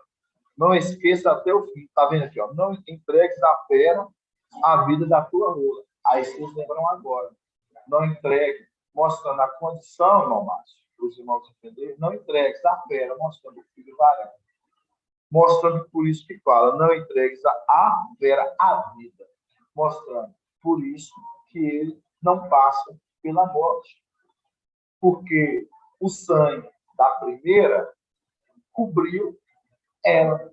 Não esqueça até o fim. Tá vendo aqui, ó? Não entregues à fera a vida da tua rola. Aí vocês lembram agora. Não entregue, mostrando a condição, irmão Márcio, para os irmãos entenderem. Não entregues à fera, mostrando o filho varão. Mostrando por isso que fala, não entregues à fera a vida. Mostrando por isso que ele não passa pela morte. Porque o sangue da primeira cobriu ela.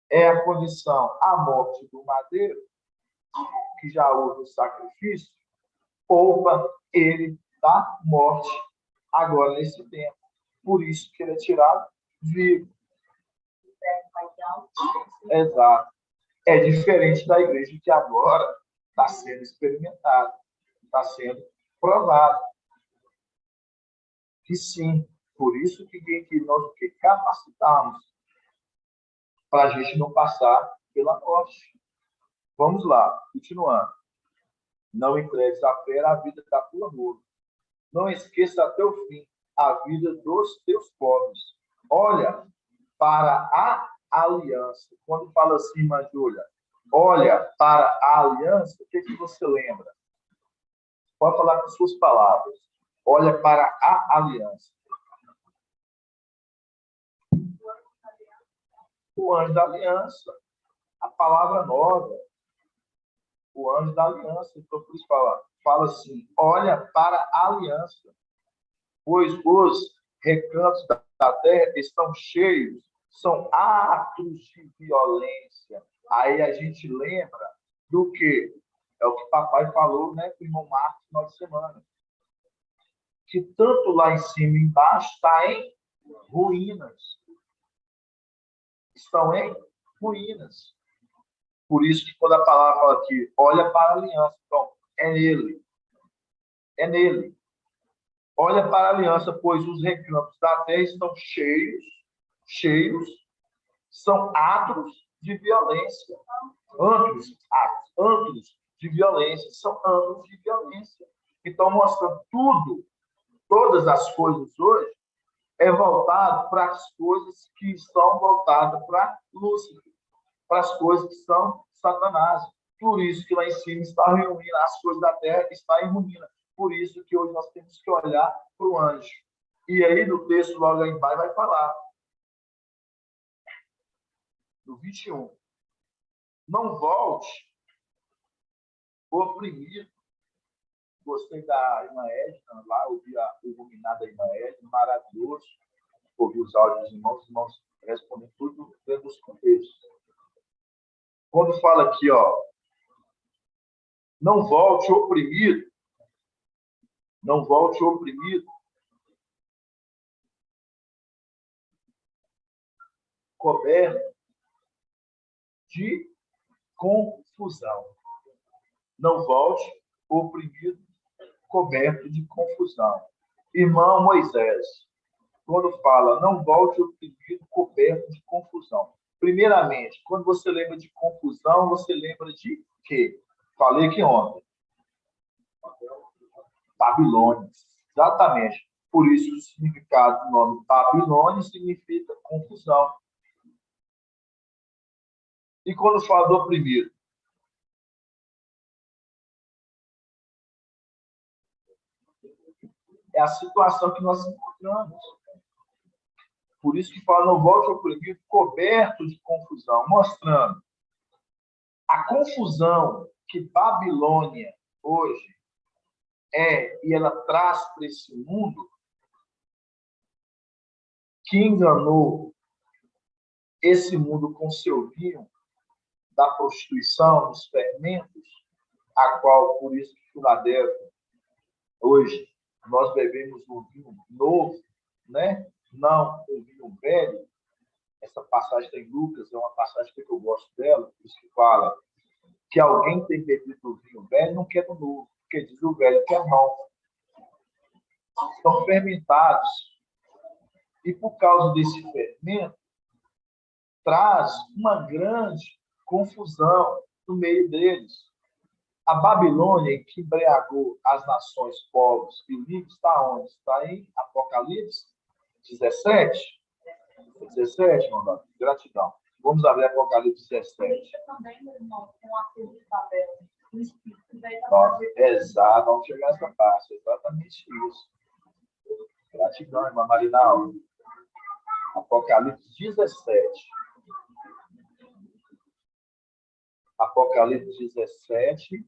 É a condição, a morte do madeiro, que já houve o sacrifício, poupa ele da morte agora nesse tempo. Por isso que ele é tirado vivo. Exato. É diferente da igreja que agora está sendo experimentada, está sendo provado. Que sim, por isso que nós capacitamos para a gente não passar pela morte. Vamos lá, continuando. Não entregues à fera a vida da tua rola. Não esqueça até o fim a vida dos teus pobres. Olha para a aliança. Quando fala assim, irmã Júlia, olha para a aliança, o que você lembra? Pode falar com suas palavras. Olha para a aliança. O anjo da aliança. A palavra nova. O anjo da aliança. Então, por isso fala assim, olha para a aliança. Pois os recantos da terra estão cheios, são atos de violência. Aí a gente lembra do que? É o que papai falou, né, com o irmão Marcos no final de semana. Que tanto lá em cima e embaixo está em ruínas. Estão em ruínas. Por isso que quando a palavra fala aqui, olha para a aliança, então, é nele. É nele. Olha para a aliança, pois os recantos da terra estão cheios, são atos de violência. Antros de violência, são anos de violência. Então, mostrando todas as coisas hoje, é voltado para as coisas que estão voltadas para Lúcifer, para as coisas que são Satanás. Por isso que lá em cima está reunindo as coisas da terra, está em ruína. Por isso que hoje nós temos que olhar para o anjo. E aí, no texto, logo aí embaixo, vai falar. No 21. Não volte oprimido. Gostei da irmã Edna lá, ouvi o iluminado da irmã Edna, maravilhoso. Ouvi os áudios dos irmãos respondem tudo dentro dos contextos. Quando fala aqui, ó, não volte oprimido, coberto de confusão. Não volte oprimido, coberto de confusão. Irmão Moisés, quando fala não volte oprimido, coberto de confusão. Primeiramente, quando você lembra de confusão, você lembra de quê? Falei que ontem. Babilônia. Exatamente. Por isso, o significado do nome Babilônia significa confusão. E quando fala do oprimido? É a situação que nós encontramos. Por isso que fala, não volte ao oprimido, coberto de confusão, mostrando a confusão que Babilônia hoje é, e ela traz para esse mundo, que enganou esse mundo com seu vinho da prostituição, dos fermentos, a qual, por isso que Filadélfia, hoje, nós bebemos um vinho novo, né? Não um vinho velho. Essa passagem tem Lucas, é uma passagem que eu gosto dela, que fala que alguém tem bebido do vinho velho não quer do novo, porque diz o velho que é mau. estão fermentados. E por causa desse fermento, traz uma grande confusão no meio deles. A Babilônia, que embriagou as nações, povos e livros, está onde? Está em Apocalipse 17. 17, meu irmão. Gratidão. Vamos abrir Apocalipse 17. Exato, vamos chegar nessa parte. Exatamente isso. Gratidão, irmã Marinaldo. Apocalipse 17. Apocalipse 17.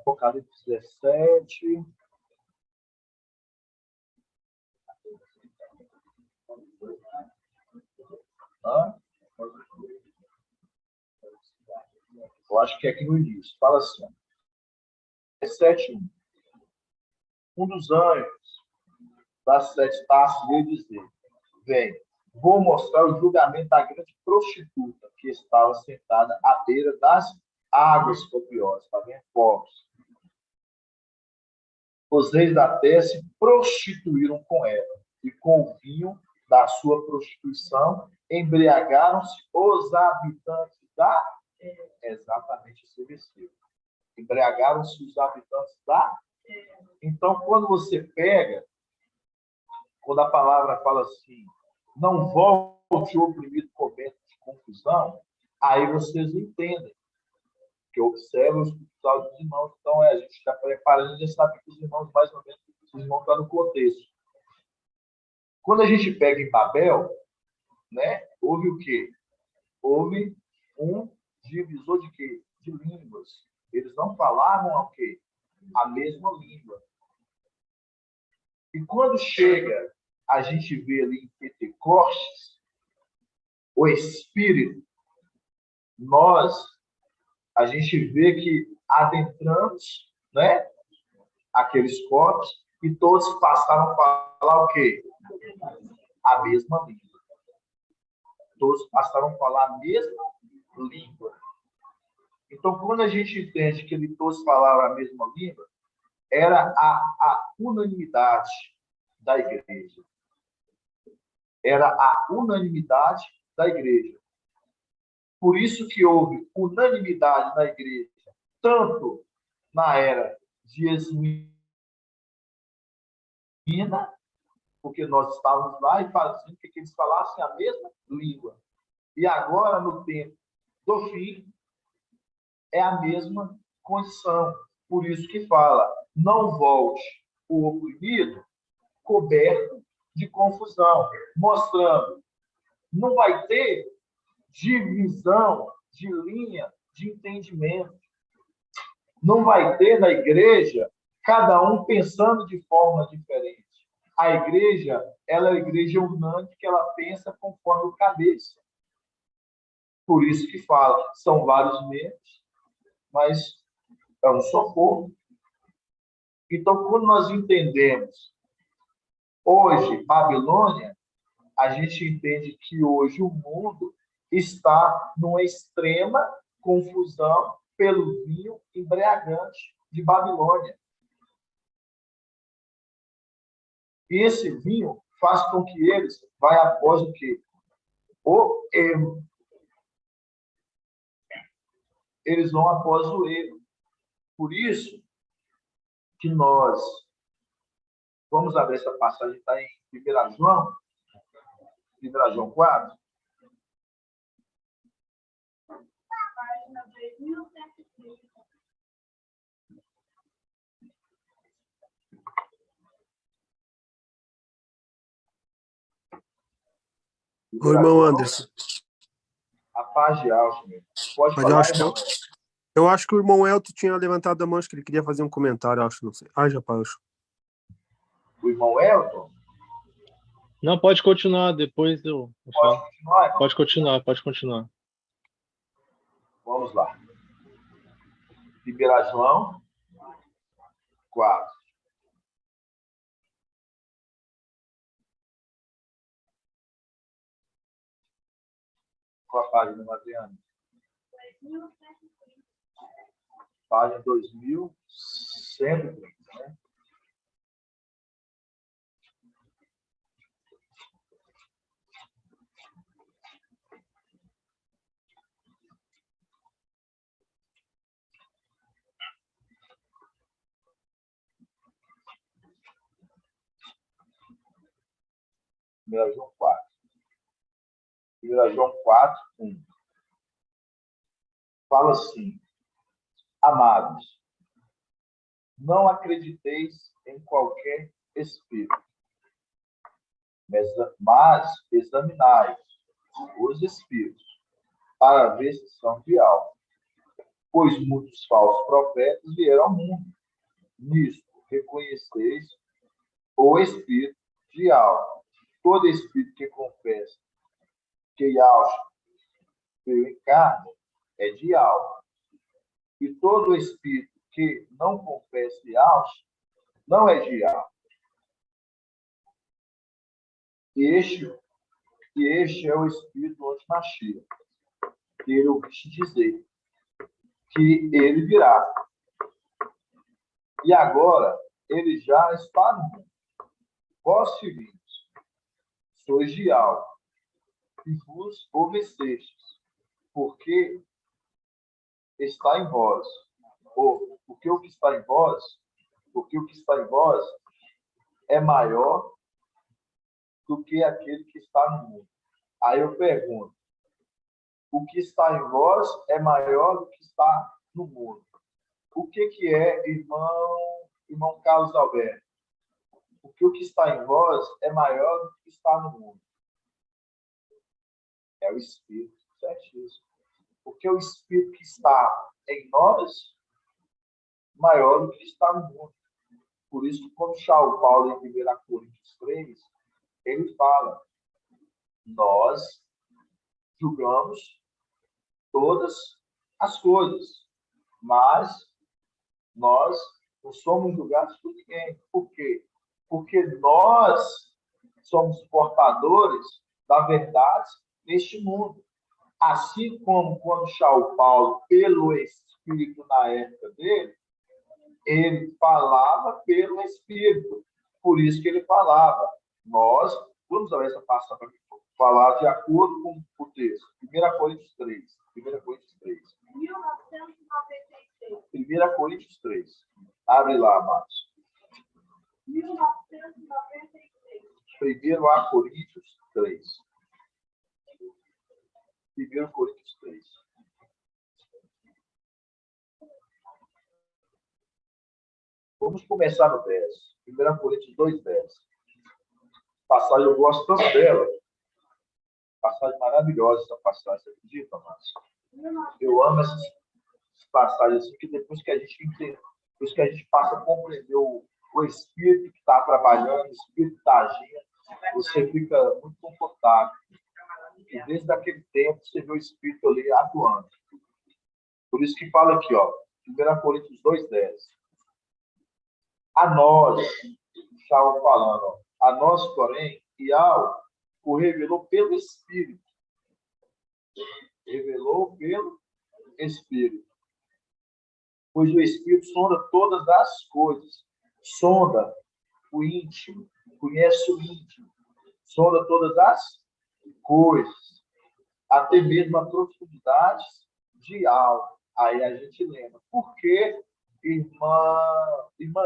Apocalipse 17. Eu acho que é aqui no início. Fala assim. 17:1. Um dos anjos das 7 taças veio dizer: vem, vou mostrar o julgamento da grande prostituta que estava sentada à beira das águas copiosas. Está vendo? Povos. Os reis da terra se prostituíram com ela, e com o vinho da sua prostituição embriagaram-se os habitantes da... Exatamente esse versículo. Embriagaram-se os habitantes da... Então, quando você pega, quando a palavra fala assim, não volte o oprimido coberto de confusão, aí vocês entendem. Que observa os dos irmãos. Então, a gente está preparando e já sabe que os irmãos, mais ou menos, os irmãos estão no contexto. Quando a gente pega em Babel, né, houve o quê? Houve um divisor de quê? De línguas. Eles não falavam o quê? A mesma língua. E quando chega, a gente vê ali em Pentecostes, o Espírito, a gente vê que adentramos, né, aqueles corpos e todos passaram a falar o quê? A mesma língua. Todos passaram a falar a mesma língua. Então, quando a gente entende que todos falavam a mesma língua, era a unanimidade da igreja. Era a unanimidade da igreja. Por isso que houve unanimidade na igreja, tanto na era de Esmina, porque nós estávamos lá e fazíamos que eles falassem a mesma língua. E agora, no tempo do fim, é a mesma condição. Por isso que fala, não volte o oprimido coberto de confusão, mostrando, não vai ter divisão de linha de entendimento. Não vai ter na igreja cada um pensando de forma diferente. A igreja, ela é a igreja unânime que ela pensa conforme o cabeça. Por isso que fala, são vários membros, mas é um só corpo. Então, quando nós entendemos hoje Babilônia, a gente entende que hoje o mundo está numa extrema confusão pelo vinho embriagante de Babilônia. E esse vinho faz com que eles vão após o quê? O erro. Eles vão após o erro. Por isso que nós vamos abrir essa passagem, está em 1 João, 1 João 4. Página 2130. O irmão Anderson. A paz de Alckmin. Pode Mas falar, irmão? eu acho que o irmão Elton tinha levantado a mão, acho que ele queria fazer um comentário, acho, não sei. Já parou. O irmão Elton? Não, pode continuar, depois eu falo. Pode continuar, irmão? Pode continuar. Vamos lá. 1 João 4. Qual a página, Mariana? Página 2130, né? João 4. 1 João 4, 1. Fala assim: amados, não acrediteis em qualquer espírito, mas examinai os espíritos, para ver se são de alma. Pois muitos falsos profetas vieram ao mundo. Nisto reconheceis o espírito de alma. Todo espírito que confessa que Yahshua veio em carne é de alma. E todo espírito que não confessa Yahshua não é de alma. E este é o espírito onde nasceu. Ele ouviste dizer que ele virá. E agora ele já está no mundo. Vós, filhinhos, sois de alma, e vos obedecestes, porque está em vós. Ou, porque o que está em vós, é maior do que aquele que está no mundo. Aí eu pergunto: o que está em vós é maior do que está no mundo? O que é, irmão Carlos Alberto? Porque o que está em vós é maior do que está no mundo. É o Espírito, certíssimo. Porque o Espírito que está em nós é maior do que está no mundo. Por isso, quando São Paulo, em 1 Coríntios 3, ele fala: nós julgamos todas as coisas, mas nós não somos julgados por ninguém. Por quê? Porque nós somos portadores da verdade neste mundo. Assim como quando São Paulo, pelo Espírito na época dele, ele falava pelo Espírito. Por isso que ele falava: nós, vamos ver essa passagem para falar de acordo com o texto. 1 Coríntios 3. 1 Coríntios 3. 1 Coríntios 3. Abre lá, Marcos. 1996. 1 Coríntios 3. 1 Coríntios 3. Vamos começar no 10. 1 Coríntios 2, 10. Passagem, eu gosto tanto dela. Passagem maravilhosa, essa passagem. Você acredita, Márcio? Eu amo essas passagens assim, que depois que a gente entende, depois que a gente passa a compreender o Espírito que está trabalhando, o Espírito que está agindo, você fica muito confortável. E desde aquele tempo você vê o Espírito ali atuando. Por isso que fala aqui, ó, 1 Coríntios 2, 10. A nós, estava falando, ó, a nós, porém, Yahweh o revelou pelo Espírito. Revelou pelo Espírito. Pois o Espírito sonda todas as coisas. Sonda o íntimo. Conhece o íntimo. Sonda todas as coisas. Até mesmo a profundidade de alma. Aí a gente lembra. Por que, irmã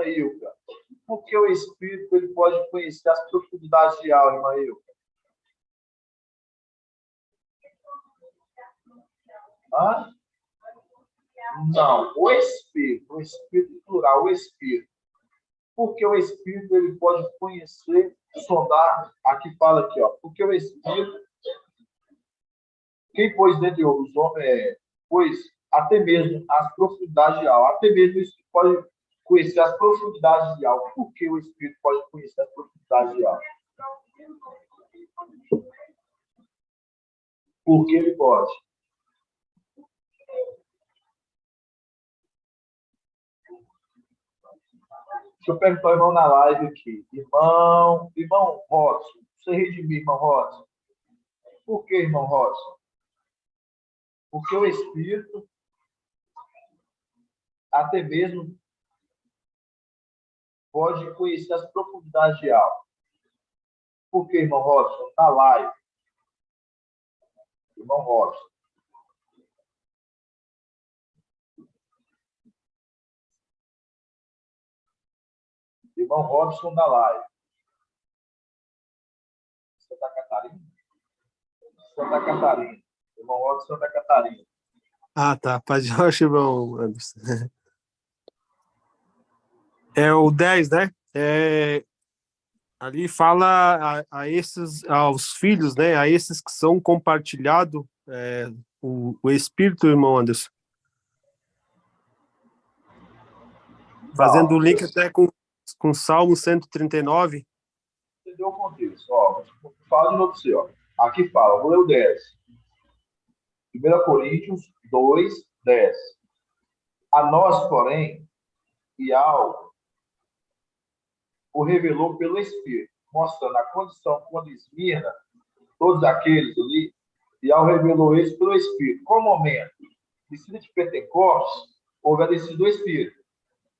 Ilka? Porque o Espírito ele pode conhecer as profundidades de alma, irmã Ilka? Hã? Não, o Espírito plural, o Espírito. Porque o Espírito ele pode conhecer, sondar, aqui fala aqui, ó, porque o Espírito, quem pôs dentro dos homens, pois até mesmo as profundidades de alma, até mesmo isso pode conhecer as profundidades de alma. Por que o Espírito pode conhecer as profundidades de alma? Porque ele pode. Deixa eu perguntar ao irmão na live aqui. Irmão Robson, você redimir, irmão Robson. Por que, irmão Robson? Porque o Espírito, até mesmo, pode conhecer as profundidades de alma. Porque, irmão Robson, na live, irmão Robson, na live, Santa Catarina. Santa Catarina. Irmão Robson, Santa Catarina. Ah, tá. Paz de Rocha, irmão Anderson. É o 10, né? Ali fala a esses, aos filhos, né? A esses que são compartilhados o Espírito, irmão Anderson. Fazendo o link até com Salmo 139. Entendeu o contexto? Ó, fala de novo para você. Ó. Aqui fala, vou ler o 10. 1 Coríntios 2, 10. A nós, porém, e ao o revelou pelo Espírito, mostrando a condição quando Esmirna, todos aqueles ali, e ao revelou eles pelo Espírito. Qual momento? Descida de Pentecostes, houve a descida do Espírito.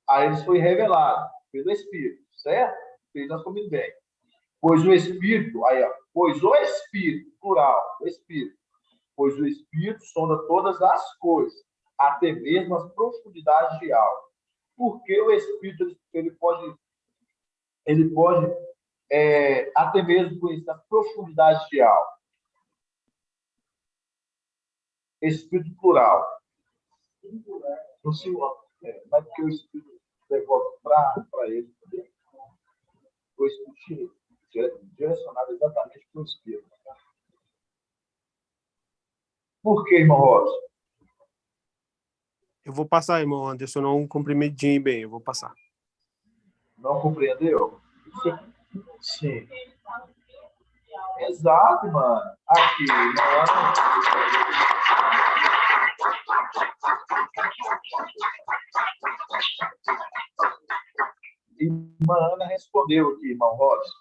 Aí eles foi revelado pelo Espírito, certo? Fez nós comigo bem. Pois o Espírito, aí, ó, pois o Espírito, plural, o Espírito, pois o Espírito sonda todas as coisas, até mesmo as profundidades de alma. Porque o Espírito, ele pode até mesmo conhecer as profundidades de alma. Espírito plural. No Senhor, mas porque o Espírito levou para ele. O Espírito direcionado exatamente para o Espírito. Por que, irmão Robson? Eu vou passar, irmão Anderson. Eu não compreendi bem, eu vou passar. Não compreendeu? Sim. Exato, mano. Aqui, mano. Irmã Ana respondeu aqui, irmão Robson.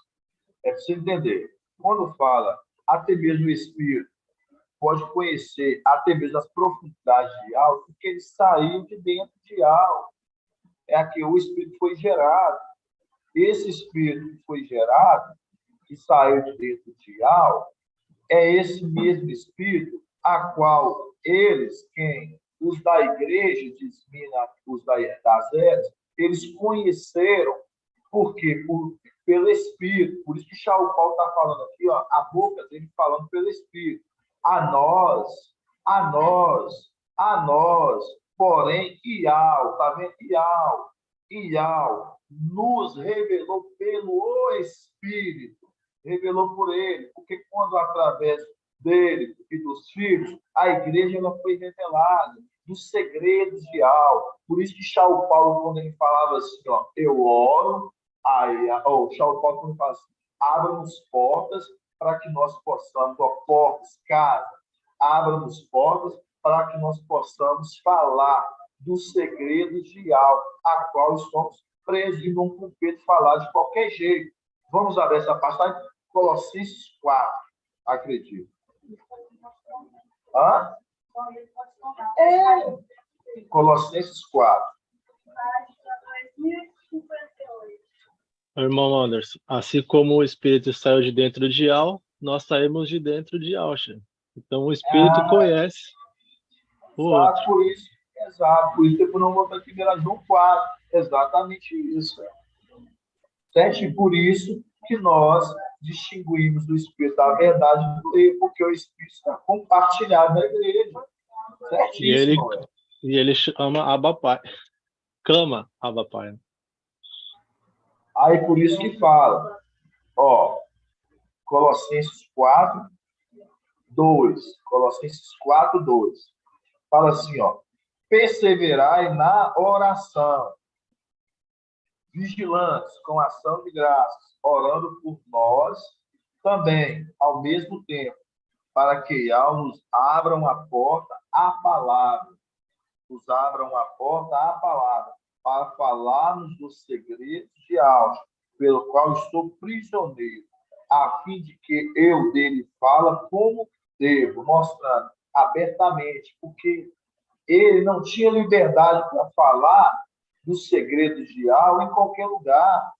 É para você entender. Quando fala até mesmo o Espírito pode conhecer até mesmo as profundidades de algo, porque ele saiu de dentro de algo. É aqui o Espírito foi gerado. Esse Espírito que foi gerado, que saiu de dentro de algo, é esse mesmo Espírito a qual eles, os da igreja de Esmirna, os das eras, eles conheceram, por quê? Pelo Espírito. Por isso que Paulo está falando aqui, ó, a boca dele falando pelo Espírito. A nós, porém, Ial, tá vendo? Ial nos revelou pelo Espírito, revelou por ele, porque quando através dele e dos filhos, a igreja ela foi revelada dos segredos de Ial. Por isso que Paulo, quando ele falava assim, ó, eu oro, Paulo, quando fala assim, abra-nos portas para que nós possamos, portas, casa, abra-nos portas para que nós possamos falar dos segredos de algo, a qual estamos presos e não com medo de falar de qualquer jeito. Vamos abrir essa passagem, Colossenses 4, acredito. Hã? Colossenses 4. Irmão Anderson, assim como o Espírito saiu de dentro de Al, nós saímos de dentro de Alcha. Então o Espírito conhece o outro. Exato, por isso que eu não vou aqui em João 4. Exatamente isso. Certo? E por isso que nós distinguimos do Espírito da verdade do erro, porque o Espírito está compartilhado na igreja. Certíssimo. E ele chama Abba Pai. Clama Abba Pai. Aí por isso que fala, ó, Colossenses 4, 2. Colossenses 4, 2. Fala assim, ó, perseverai na oração, vigilantes com ação de graças, orando por nós também, ao mesmo tempo, para que ao nos abram a porta à palavra, para falarmos dos segredos de algo, pelo qual estou prisioneiro, a fim de que eu dele fala como devo, mostrando abertamente, porque ele não tinha liberdade para falar dos segredos de Yahweh em qualquer lugar.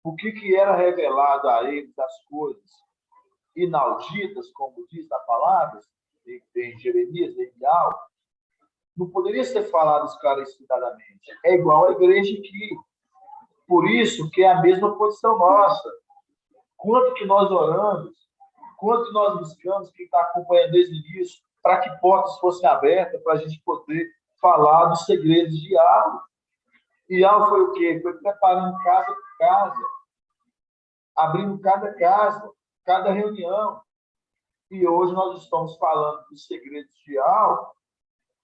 O que era revelado a ele das coisas inauditas, como diz a palavra, em Jeremias, em Yahweh, não poderia ser falado esclarecidamente. É igual a igreja aqui. Por isso que é a mesma posição nossa. Quanto que nós oramos, quanto nós buscamos, quem está acompanhando desde o início, para que portas fossem abertas, para a gente poder falar dos segredos de Yahweh. E Yahweh foi o quê? Foi preparando casa por casa, abrindo cada casa, cada reunião. E hoje nós estamos falando dos segredos de Yahweh,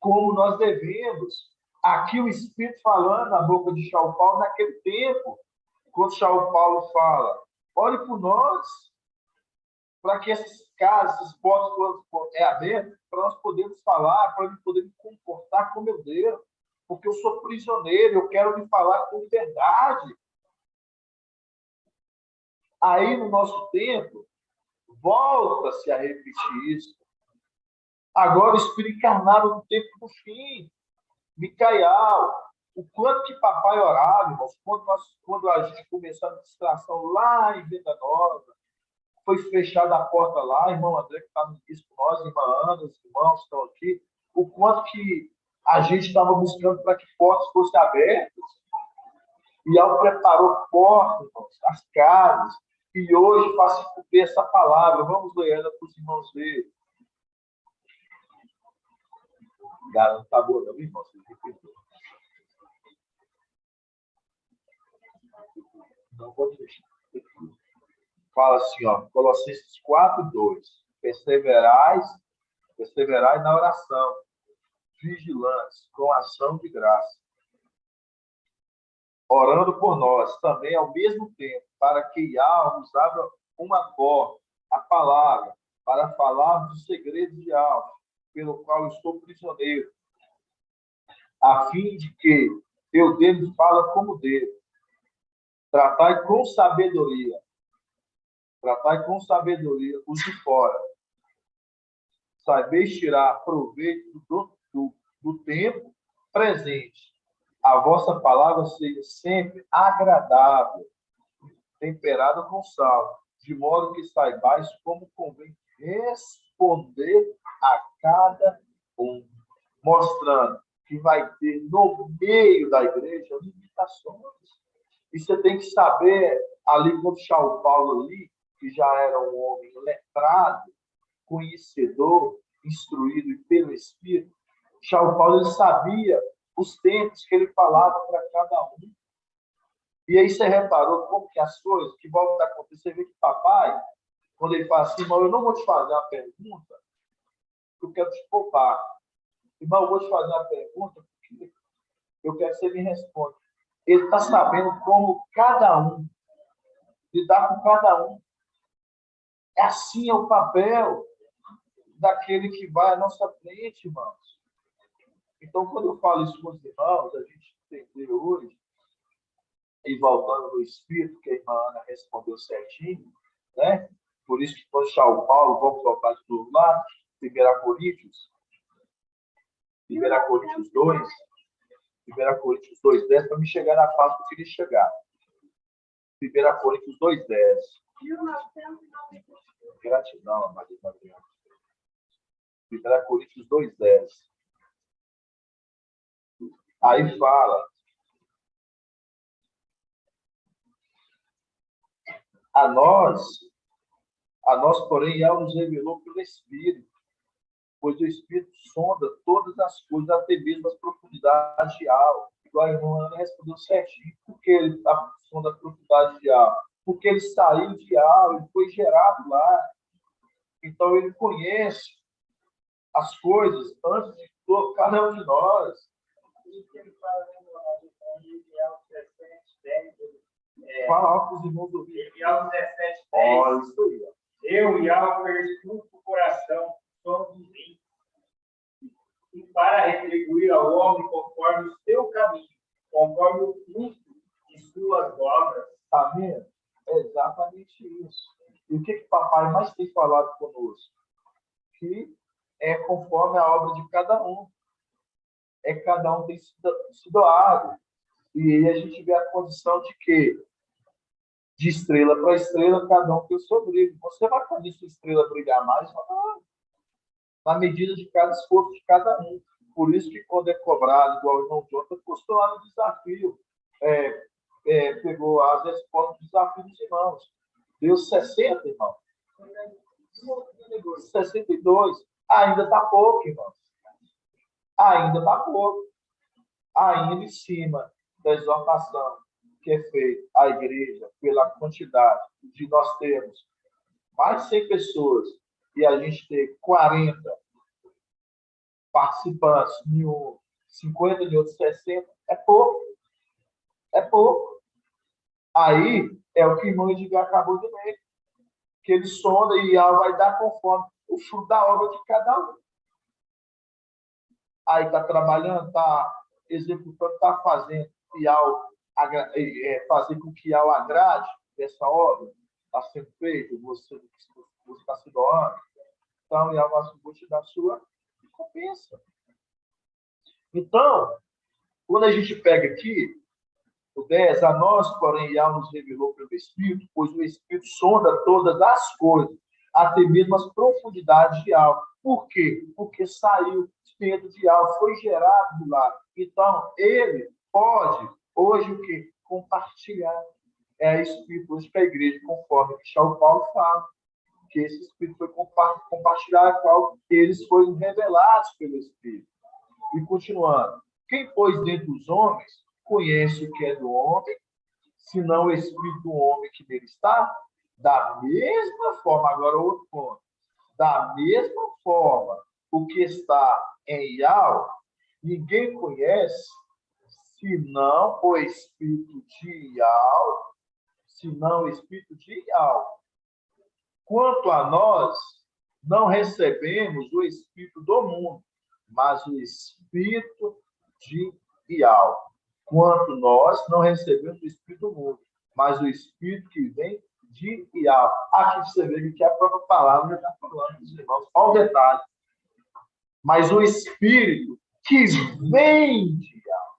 como nós devemos. Aqui o Espírito falando na boca de Shaul Paulo naquele tempo, quando Shaul Paulo fala, olhe por nós, para que essas casas, esses portos é aberto, para nós podermos falar, para eu poder me comportar como eu devo, porque eu sou prisioneiro, eu quero me falar com verdade. Aí, no nosso tempo, volta-se a repetir isso. Agora, o Espírito encarnado no tempo do fim. Micael, o quanto que papai orava, irmãos, quando a gente começou a administração lá em Venda Nova, foi fechada a porta lá, irmão André, que está no início com nós, irmã Ana, os irmãos que estão aqui, o quanto que a gente estava buscando para que portas fossem abertas. E ao preparou portas, irmãos, as casas, e hoje faço cumprir essa palavra. Vamos ler ela para os irmãos verem. Não está boa, não, irmão? Não vou deixar. Fala assim, ó, Colossenses 4:2. Perseverai na oração, vigilantes, com ação de graça, orando por nós, também ao mesmo tempo, para que Yahweh nos abra uma porta, a palavra, para falarmos dos segredos de Yahweh, pelo qual estou prisioneiro, a fim de que eu dele fala como devo. Tratai com sabedoria os de fora. Sabeis tirar proveito do tempo presente. A vossa palavra seja sempre agradável, temperada com sal, de modo que saibais como convém responder a cada um, mostrando que vai ter no meio da igreja limitações. E você tem que saber, ali quando Shaul Paulo ali, que já era um homem letrado, conhecedor, instruído e pelo Espírito, Shaul Paulo ele sabia os tempos que ele falava para cada um. E aí você reparou como que as coisas que voltam a acontecer, você vê que papai, quando ele fala assim, irmão, eu não vou te fazer uma pergunta, eu quero te poupar. Irmão, eu vou te fazer uma pergunta, porque eu quero que você me responda. Ele está sabendo como cada um, lidar com cada um. Assim é o papel daquele que vai à nossa frente, irmãos. Então, quando eu falo isso com os irmãos, a gente entender hoje, e voltando no Espírito, que a irmã Ana respondeu certinho, né? Por isso que quando Shaul Paulo, vamos voltar de novo lá, 1 Coríntios 2, 1 Coríntios 2:10, para me chegar na parte que eu queria chegar. 1 Coríntios 2:10. Gratidão, Maria Mariana. 1 Coríntios 2:10. Aí fala, a nós, porém, Yahweh nos revelou pelo Espírito, pois o Espírito sonda todas as coisas, até mesmo as profundidades de Yahweh. Igual a irmã Ana respondeu certinho. Por que ele está sonda as profundidades de Yahweh? Porque ele saiu de Yahweh, ele foi gerado lá. Então, ele conhece as coisas antes de cada um de nós. Fala alto para os irmãos ouvirem. Yahweh 17:10. Olha isso aí. Eu, Yahweh, perscruto o coração, somos do bem, e para retribuir ao homem conforme o seu caminho, conforme o fruto de suas obras. Está vendo? É exatamente isso. E o que o papai mais tem falado conosco? Que é conforme a obra de cada um. Cada um tem se doado. E aí a gente vê a condição de que, de estrela para estrela, cada um tem o seu brilho. Você vai fazer sua estrela brilhar mais? Não. Na medida de cada esforço de cada um. Por isso que quando é cobrado, igual o irmão Jonathan postou lá no desafio, pegou as respostas do desafio dos irmãos. Deu 60, irmão. 62. Ainda está pouco, irmãos. Ainda está pouco. Ainda em cima da exortação que é feita à igreja pela quantidade de nós termos mais de 100 pessoas e a gente ter 40 participantes em um, 50 em outros 60, é pouco. É pouco. Aí é o que o irmão Edgar acabou de ler, que ele sonda e vai dar conforme o fruto da obra de cada um. Aí está trabalhando, está executando, está fazendo fazer com que Ial agrade essa obra, está sendo feito, você está se doando. Então, Ial vai te dar a sua recompensa. Então, quando a gente pega aqui, o 10, a nós, porém, Ial nos revelou pelo Espírito, pois o Espírito sonda todas as coisas, até mesmo as profundidades de Ial. Por quê? Porque saiu dentro de Ial, foi gerado lá. Então, ele pode, hoje, o quê? Compartilhar. Espírito hoje para a igreja, conforme que São Paulo fala, que esse Espírito foi compartilhado, qual eles foram revelados pelo Espírito. E continuando, quem, pois, dentre os homens, conhece o que é do homem, senão o Espírito do homem que nele está? Da mesma forma, agora outro ponto, da mesma forma, o que está em Ial, ninguém conhece, senão o Espírito de Ial, Quanto a nós, não recebemos o Espírito do mundo, mas o Espírito de Ial. Quanto nós não recebemos o Espírito do mundo, mas o Espírito que vem de Ial. Aqui você vê que a própria palavra já está falando dos irmãos. Olha o detalhe. Mas o Espírito que vem de Ial.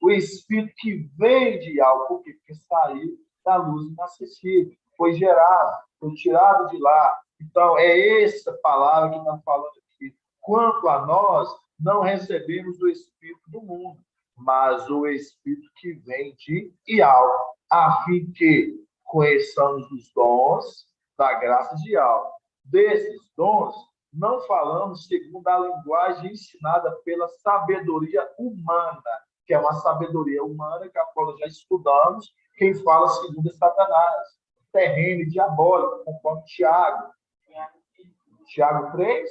O Espírito que vem de Ial. Por quê? Porque saiu da luz inacessível. Foi gerado, foi tirado de lá. Então, é essa palavra que está falando aqui. Quanto a nós, não recebemos o Espírito do mundo, mas o Espírito que vem de Ial, a fim que conheçamos os dons da graça de Ial. Desses dons, não falamos segundo a linguagem ensinada pela sabedoria humana, que é uma sabedoria humana que a qual já estudamos, quem fala segundo Satanás, terreno e diabólico, conforme Tiago. Tiago 3,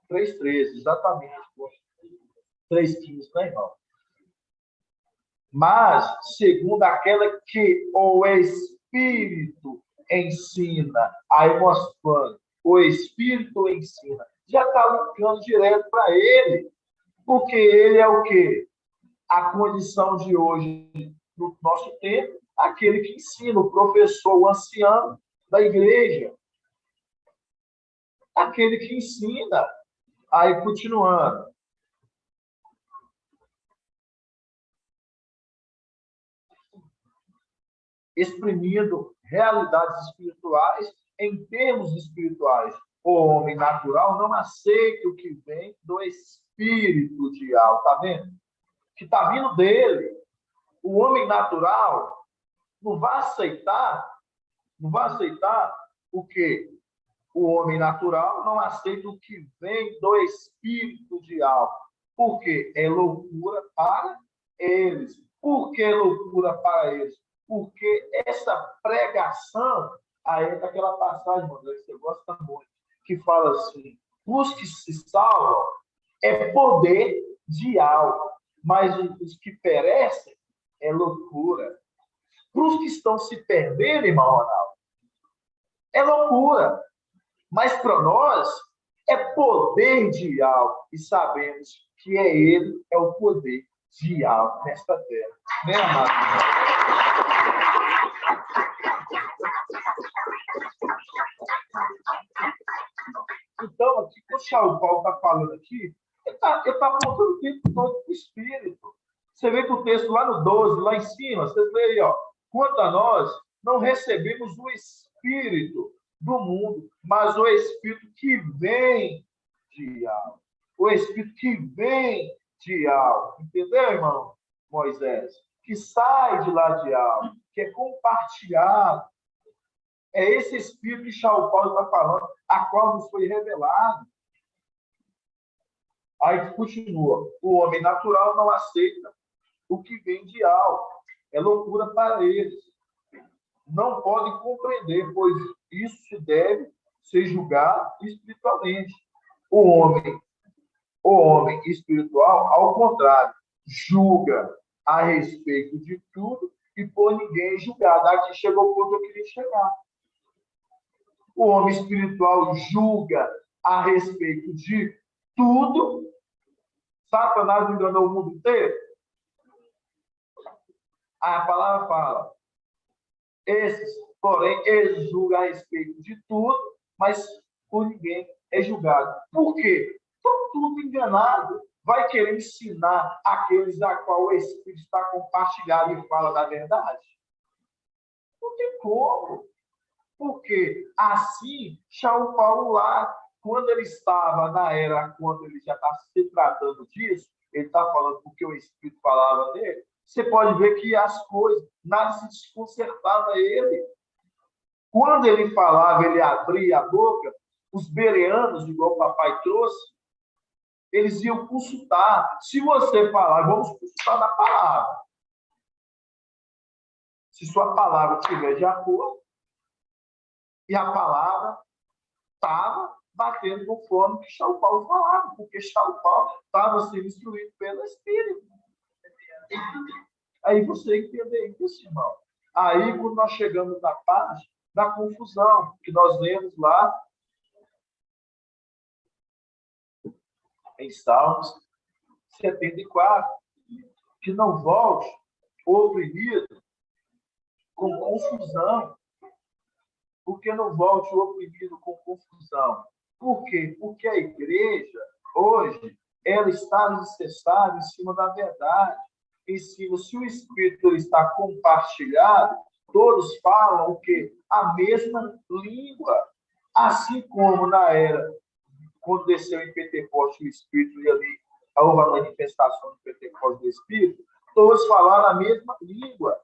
3,13, exatamente. 3,15, né, irmão? Mas, segundo aquela que o Espírito ensina, aí mostrando, o Espírito ensina, já está linkando direto para ele, porque ele é o quê? A condição de hoje, no nosso tempo, aquele que ensina, o professor, o ancião da igreja. Aquele que ensina. Aí, continuando. Exprimindo realidades espirituais em termos espirituais. O homem natural não aceita o que vem do Espírito de Ial. Está vendo? Que está vindo dele. O homem natural não vai aceitar o quê? O homem natural não aceita o que vem do Espírito de Ial. Por quê? É loucura para eles. Por que loucura para eles? Porque essa pregação, aí é daquela passagem, André, que você gosta muito, que fala assim, os que se salvam é poder de Ial, mas os que perecem é loucura. Para os que estão se perdendo, irmão Ronaldo, é loucura. Mas para nós é poder de Ial. E sabemos que ele é o poder de Ial nesta terra. Né, amado? Então, aqui, quando Tiago Paulo está falando aqui, ele está apontando o tempo todo para o Espírito. Você vê que o texto lá no 12, lá em cima, vocês leem aí, ó. Quanto a nós, não recebemos o Espírito do mundo, mas o Espírito que vem de algo. O Espírito que vem de algo. Entendeu, irmão Moisés? Que sai de lá de algo, que é compartilhado. É esse Espírito que Tiago Paulo está falando, a qual nos foi revelado. Aí continua. O homem natural não aceita o que vem de algo. É loucura para eles. Não podem compreender, pois isso deve ser julgado espiritualmente. O homem espiritual, ao contrário, julga a respeito de tudo e por ninguém julgado. Aqui chegou o ponto que eu queria chegar. O homem espiritual julga a respeito de tudo. Satanás enganou o mundo inteiro. A palavra fala, esses, porém, eles julgam a respeito de tudo, mas por ninguém é julgado. Por quê? Estão tudo enganado. Vai querer ensinar aqueles a qual o Espírito está compartilhado e fala da verdade? Não tem como. Porque assim, São Paulo lá, quando ele estava na era, quando ele já está se tratando disso, ele está falando porque o Espírito falava dele, você pode ver que as coisas, nada se desconcertava ele. Quando ele falava, ele abria a boca, os bereanos, igual o papai trouxe, eles iam consultar. Se você falar, vamos consultar na palavra. Se sua palavra estiver de acordo, e a palavra estava batendo conforme que São Paulo falava, porque São Paulo estava sendo instruído pelo Espírito. Aí você entender isso, irmão. Aí, quando nós chegamos na parte da confusão, que nós lemos lá em Salmos 74, que não volte oprimido com confusão. Por que não volte o oprimido com confusão? Por quê? Porque a igreja, hoje, ela está alicerçada em cima da verdade. Em cima, se o Espírito está compartilhado, todos falam o quê? A mesma língua. Assim como na era, quando desceu em Pentecostes o Espírito, e ali houve a manifestação do Pentecostes do Espírito, todos falaram a mesma língua.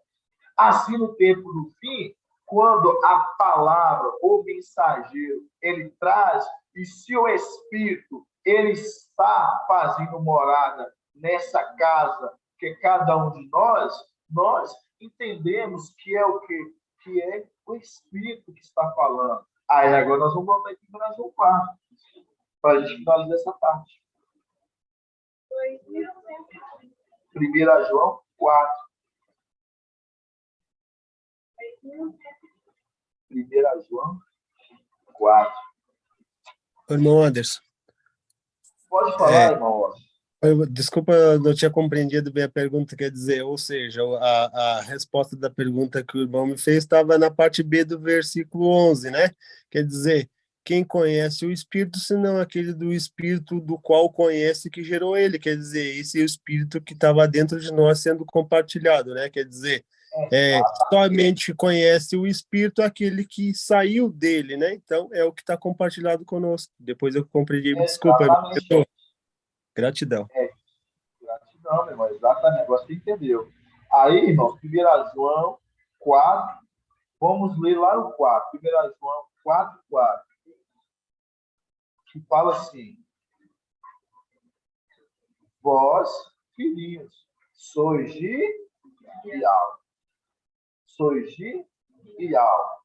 Assim, no tempo do fim, quando a palavra, o mensageiro, ele traz, e se o Espírito, ele está fazendo morada nessa casa, que cada um de nós entendemos que é o quê? Que é o Espírito que está falando. Aí agora nós vamos voltar aqui para João 4, para a gente finalizar essa parte. 1 João 4. 1 João 4. Irmão Anderson. Pode falar, irmão. Desculpa, eu não tinha compreendido bem a pergunta, quer dizer, ou seja, a resposta da pergunta que o irmão me fez estava na parte B do versículo 11, né? Quer dizer, quem conhece o Espírito, senão aquele do Espírito do qual conhece que gerou ele, quer dizer, esse é o Espírito que estava dentro de nós sendo compartilhado, né? Quer dizer, somente conhece o Espírito aquele que saiu dele, né? Então, é o que está compartilhado conosco. Depois eu compreendi, desculpa, irmão. Gratidão. Gratidão, meu irmão, exatamente, você entendeu. Aí, irmão, 1 João 4, vamos ler lá no 4, 1 João 4, 4, que fala assim, vós, filhinhos, sois de Ial,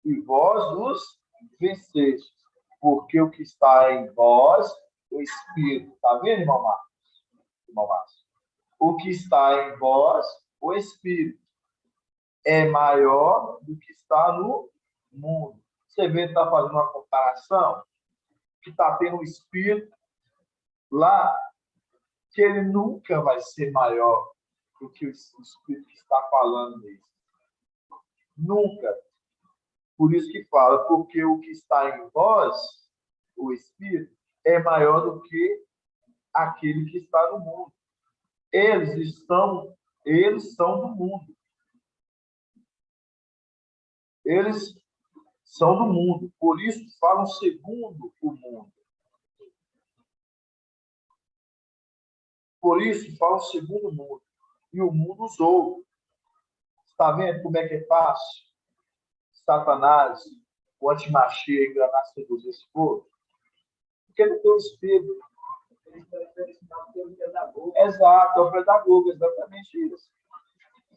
e vós os vencestes, porque o que está em vós, o Espírito. Está vendo, irmão Márcio? O que está em vós, o Espírito, é maior do que está no mundo. Você vê que está fazendo uma comparação, que está tendo um Espírito lá, que ele nunca vai ser maior do que o Espírito que está falando nele. Nunca. Por isso que fala, porque o que está em vós, o Espírito, é maior do que aquele que está no mundo. Eles são do mundo. Eles são do mundo, por isso falam segundo o mundo. Por isso falam segundo o mundo. E o mundo os ouve. Está vendo como é que é fácil? Satanás, o antimachia, enganar, seduzir esse povo? Porque não tem o Espírito. Exato, é o pedagogo, exatamente isso.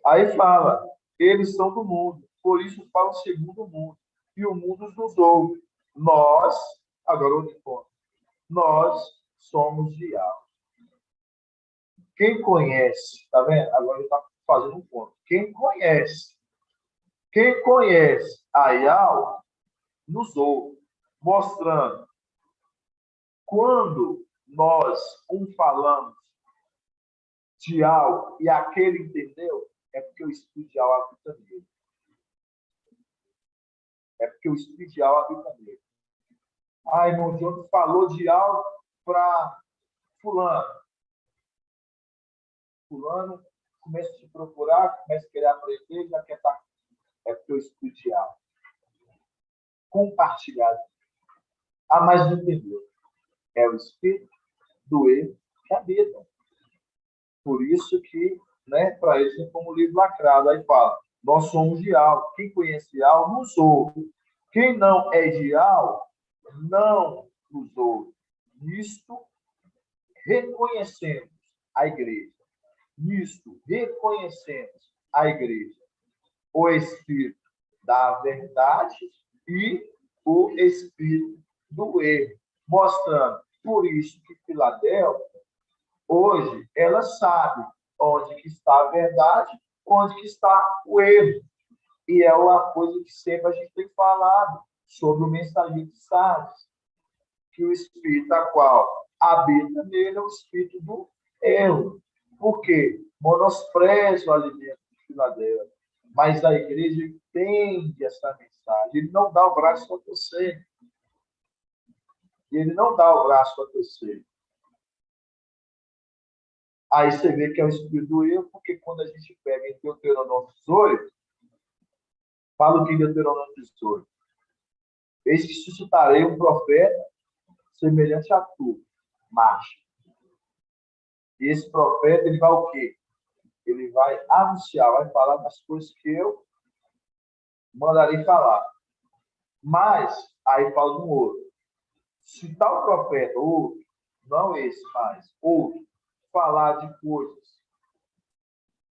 Aí fala, eles são do mundo, por isso falam segundo o mundo. E o mundo nos ouve. Nós, agora outro ponto, nós somos de alma. Quem conhece, tá vendo? Agora ele está fazendo um ponto. Quem conhece a Yahweh, nos ouve, mostrando quando nós falamos de algo e aquele entendeu, é porque o Espírito de Yahweh habita nele. É porque o Espírito de Yahweh habita nele. Ah, irmão Diogo falou de algo para fulano. Fulano começa a te procurar, começa a querer aprender, já quer estar. É porque o Espírito de Yahweh compartilhado. Ah, mas não entendeu. É o Espírito do erro que habita. Por isso que, né, para eles é como livro lacrado. Aí fala, nós somos de algo. Quem conhece algo, nos ouve. Quem não é de algo, não nos ouve. Nisto, reconhecemos a igreja. Nisto, reconhecemos a igreja. O Espírito da verdade e o Espírito do erro. Mostrando, por isso que Filadélfia, hoje, ela sabe onde que está a verdade, onde que está o erro. E é uma coisa que sempre a gente tem falado sobre o mensageiro de Sardes, que o Espírito a qual habita nele é o Espírito do erro. Por quê? Menospreza o alimento de Filadélfia. Mas a igreja entende essa mensagem. Ele não dá o braço a torcer. Ele não dá o braço a torcer. Aí você vê que é o espírito do erro, porque quando a gente pega em Deuteronômio 18, fala o que em Deuteronômio 18? Eis que suscitarei um profeta semelhante a tu, macho. E esse profeta, ele vai o quê? Ele vai anunciar, vai falar das coisas que eu mandarei falar. Mas, aí fala um outro. Se tal profeta, outro, não esse mais, outro, falar de coisas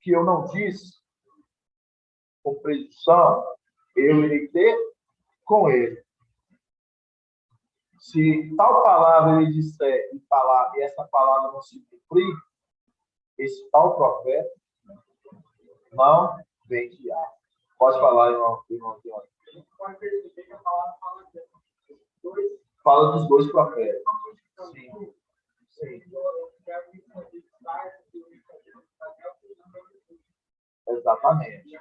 que eu não disse, com presunção, eu irei ter com ele. Se tal palavra ele disser e essa palavra não se cumprir, esse tal profeta não vem de ar. Pode falar, irmão. Fala dos dois profetas. Sim. Sim. Exatamente.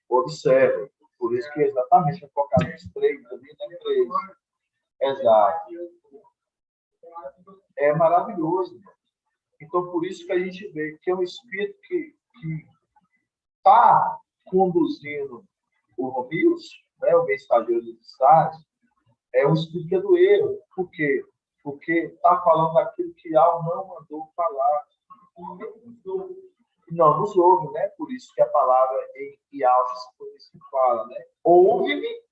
Observe. Por isso que exatamente Apocalipse 3, também tem 3. Exato. É maravilhoso. Então, por isso que a gente vê que é um espírito que está conduzindo o Romius, né, o mensageiro de Sardes, é um espírito que é do erro. Por quê? Porque está falando daquilo que Al não mandou falar. Não nos ouve, né? Por isso que a palavra em Ialves se fala, né? Ouve-me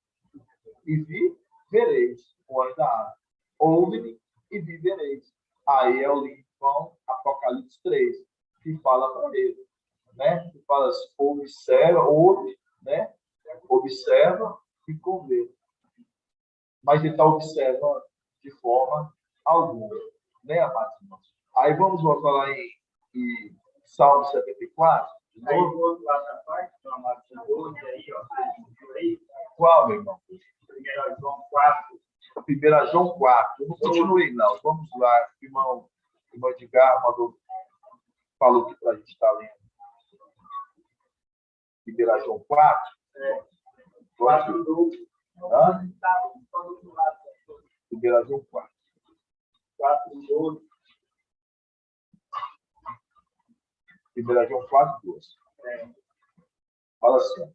e vivereis. O ainda há. Ouve-me e vivereis. Aí é o link com Apocalipse 3, que fala para ele, né? Que fala assim, observa, ouve, né? Observa e convê. Mas ele está observando de forma alguma, né, amados irmãos? Aí vamos voltar lá em Salmo 74. Aí do outro lado da parte, amados irmãos, aí, ó. Qual, meu irmão? 1 João 4. 1 João 4. Eu não continuei, não. Vamos lá, irmão Edgar falou que para a gente estar lendo. 1 João 4. 4, 12. Hã? 1 João 4. 4, 12. 1 João 4, 12. Fala assim.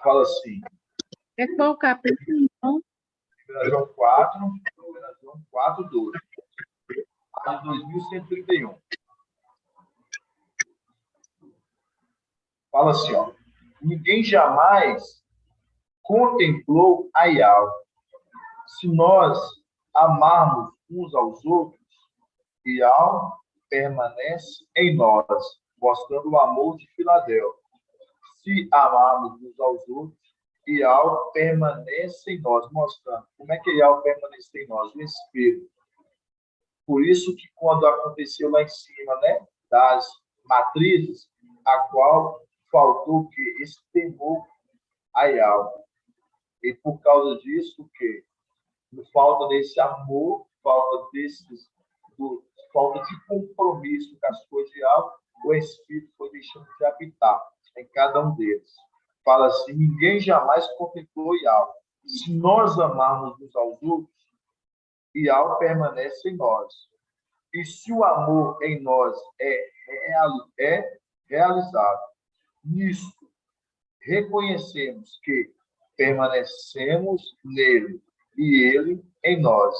Fala assim. É qual capítulo? 1 João 4, 1 João 4, 12. Página 2131. Fala assim, ó. Ninguém jamais contemplou a Yahvé. Se nós amarmos uns aos outros, Yahvé permanece em nós, mostrando o amor de Filadélfia. Se amarmos uns aos outros, Yahvé permanece em nós, mostrando como é que Yahvé permanece em nós, o Espírito. Por isso que quando aconteceu lá em cima, né, das matrizes, a qual faltou que esse temor a Yahvé. E por causa disso, que falta desse amor, falta de compromisso com as coisas de Yahvé, o Espírito foi deixando de habitar em cada um deles. Fala assim, ninguém jamais contemplou Yahvé. Se nós amarmos uns aos outros, Yahvé permanece em nós. E se o amor em nós é realizado, nisso reconhecemos que permanecemos nele e ele em nós.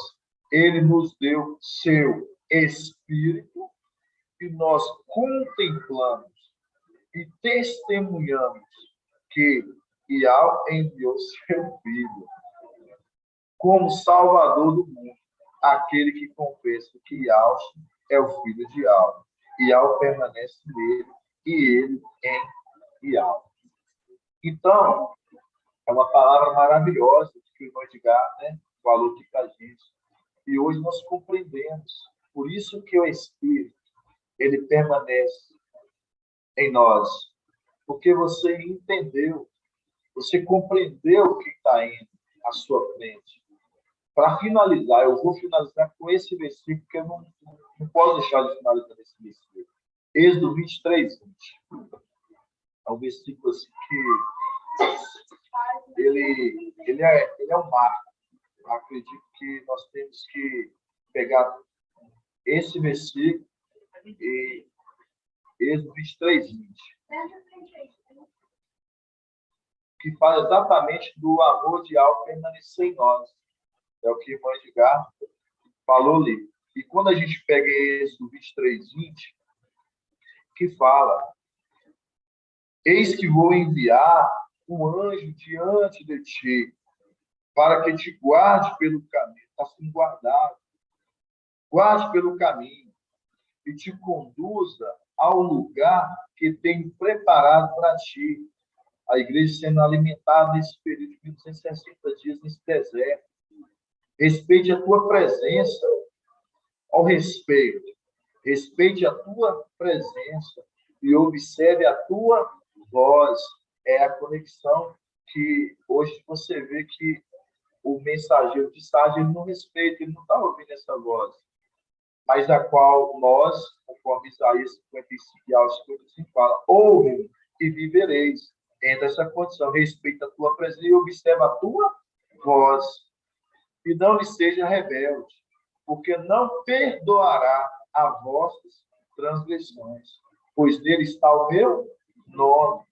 Ele nos deu seu Espírito e nós contemplamos e testemunhamos que Yahvé enviou seu Filho como Salvador do mundo, aquele que confessa que Yahvé é o Filho de Yahvé. Yahvé permanece nele e ele em Yahvé. Então, é uma palavra maravilhosa que o irmão Edgar, né, falou aqui para a gente. E hoje nós compreendemos. Por isso que o Espírito, ele permanece em nós. Porque você entendeu, você compreendeu o que está indo à sua frente. Para finalizar, eu vou finalizar com esse versículo, porque eu não posso deixar de finalizar esse versículo. Êxodo 23, 20. É um versículo assim que ele é um marco. Eu acredito que nós temos que pegar esse versículo e Êxodo 23, 20. Que fala exatamente do amor de Yahvé permanecer em nós. É o que o irmão Edgar falou ali. E quando a gente pega Êxodo 23, 20, que fala: eis que vou enviar um anjo diante de ti, para que te guarde pelo caminho. Está sendo guardado. Guarde pelo caminho e te conduza ao lugar que tenho preparado para ti. A igreja sendo alimentada nesse período de 1260 dias nesse deserto. Respeite a tua presença ao respeito. Respeite a tua presença e observe a tua voz. É a conexão que hoje você vê que o mensageiro de Sardes ele não respeita, ele não está ouvindo essa voz. Mas a qual nós, conforme Isaías 55 ao 55, fala: ouve e vivereis. Entra essa condição, respeita a tua presença e observa a tua voz. E não lhe seja rebelde, porque não perdoará as vossas transgressões, pois nele está o meu nome.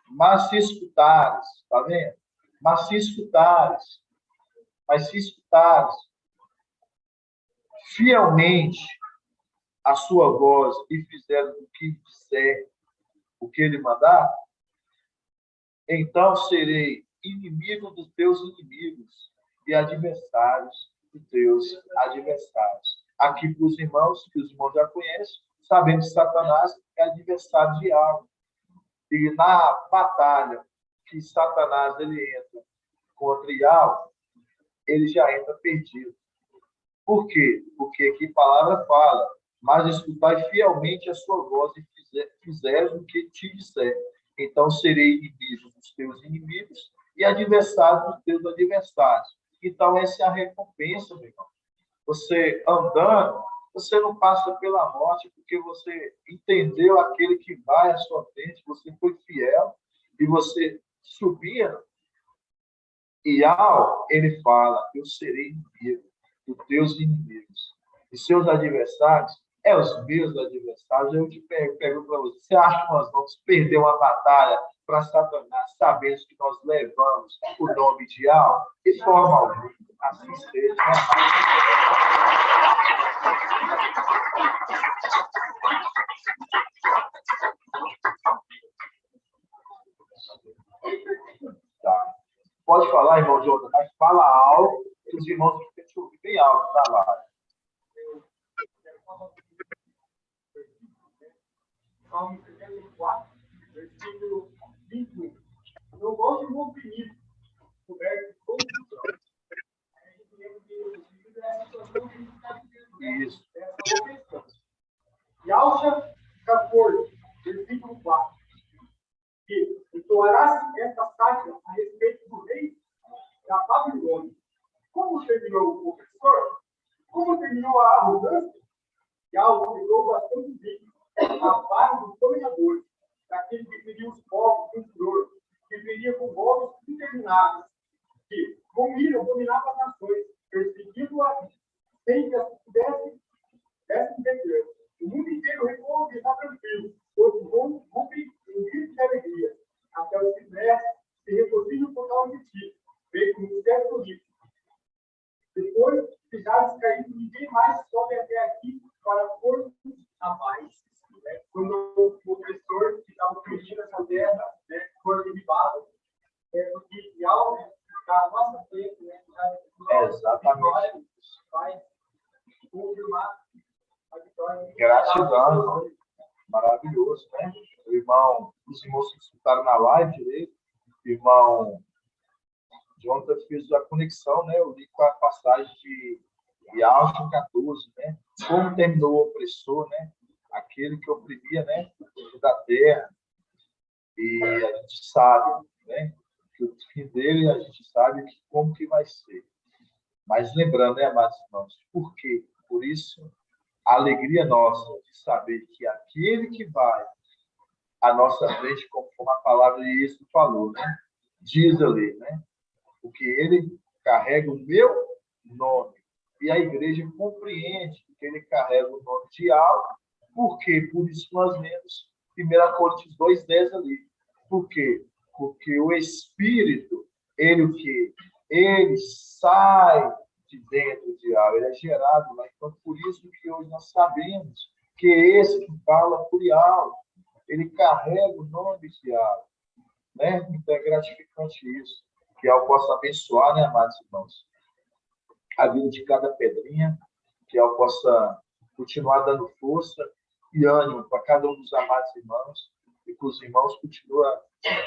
Mas se escutares, está vendo? Mas se escutares fielmente a sua voz e fizeres o que disser, o que ele mandar, então serei inimigo dos teus inimigos e adversários dos teus adversários. Aqui para os irmãos, que os irmãos já conhecem, sabendo que Satanás é adversário de algo. E na batalha que Satanás ele entra contra Yahvé, ele já entra perdido. Por quê? Porque aqui a palavra fala: mas escutai fielmente a sua voz e fizeres o que te disser. Então serei inimigo dos teus inimigos e adversário dos teus adversários. Então essa é a recompensa, meu irmão. Você andando, Você não passa pela morte porque você entendeu aquele que vai à sua frente, você foi fiel e você subia. E ele fala, eu serei inimigo dos teus inimigos. E seus adversários, os meus adversários. Eu te pergunto para você, você acha que nós vamos perder uma batalha para Satanás, sabendo que nós levamos o nome de De forma alguma. Assim seja, né? Tá. Pode falar, irmão Jonathan, mas fala alto, que os irmãos têm que ouvir bem alto, tá lá. Salmo 74, versículo 21. Não gosto de um opinião, coberto de confusão. Isso. Yalcha 14, versículo 4. E entoarás esta sátira a respeito do rei da Babilônia. Como terminou o opressor? Como terminou a arrogância? Yalcha pegou bastante vídeo a vara dos dominadores, daquele que feriu os povos com furor, que feria com golpes intermináveis, que com ira dominava as nações, perseguindo-a sem que as pudesse deter. O mundo inteiro recuou e está tranquilo, todos rompem em grito de alegria, até os ciprestes se regozijam por causa de ti, veio como um céu político. Depois que já descaído, ninguém mais sobe até aqui para pôr a paz. Quando o opressor que estava oprimindo essa terra, for derribado, porque algo da nossa frente, Exatamente. vai confirmar a vitória. Gratidão, irmão. Maravilhoso, né? Os irmãos que escutaram na live direito, o irmão Jonathan fez a conexão, né? Eu li com a passagem de Yalcha 14, né? Como terminou o opressor, né? Aquele que oprimia, né? Da terra. E a gente sabe, né? Que o fim dele, a gente sabe como que vai ser. Mas lembrando, né, amados irmãos, por quê? Por isso, a alegria nossa de saber que aquele que vai à nossa frente, conforme a palavra de Jesus falou, né? Diz ali, né? Porque ele carrega o meu nome. E a igreja compreende que ele carrega o nome de algo. Por quê? Por isso nós lemos 1 Coríntios 2,10 ali. Por quê? Porque o Espírito, ele sai de dentro de algo, ele é gerado lá. Então, por isso que hoje nós sabemos que esse que fala por algo, ele carrega o nome de algo. Né? Então, é gratificante isso. Que eu possa abençoar, né, amados irmãos, a vida de cada pedrinha, que eu possa continuar dando força e ânimo para cada um dos amados irmãos, e que os irmãos continuem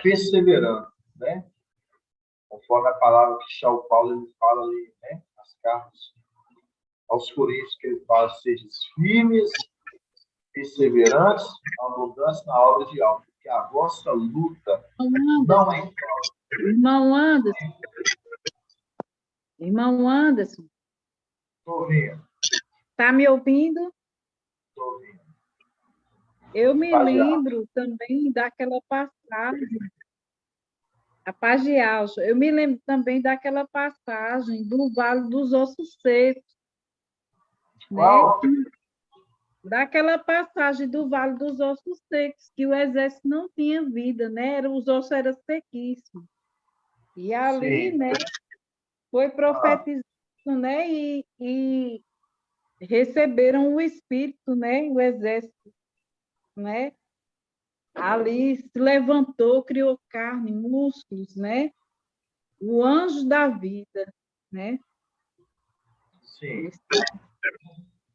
perseverando, né? Conforme a palavra que São Paulo ele fala ali, né? Nas cartas aos Coríntios, que ele fala, sejam firmes, perseverantes, abundantes na obra de algo, porque a vossa luta não é em Irmão Anderson. Irmão Anderson. Estou ouvindo. Está me ouvindo? Estou ouvindo. Eu me lembro também daquela passagem, a paz de Yalcha. Eu me lembro também daquela passagem do Vale dos Ossos Secos. Qual? Né? Daquela passagem do Vale dos Ossos Secos, que o exército não tinha vida, né? Os ossos eram sequíssimos. E ali, né, foi profetizado, né, e receberam o Espírito, né, o exército, né? Ali se levantou, criou carne, músculos, né? O anjo da vida, né? Sim.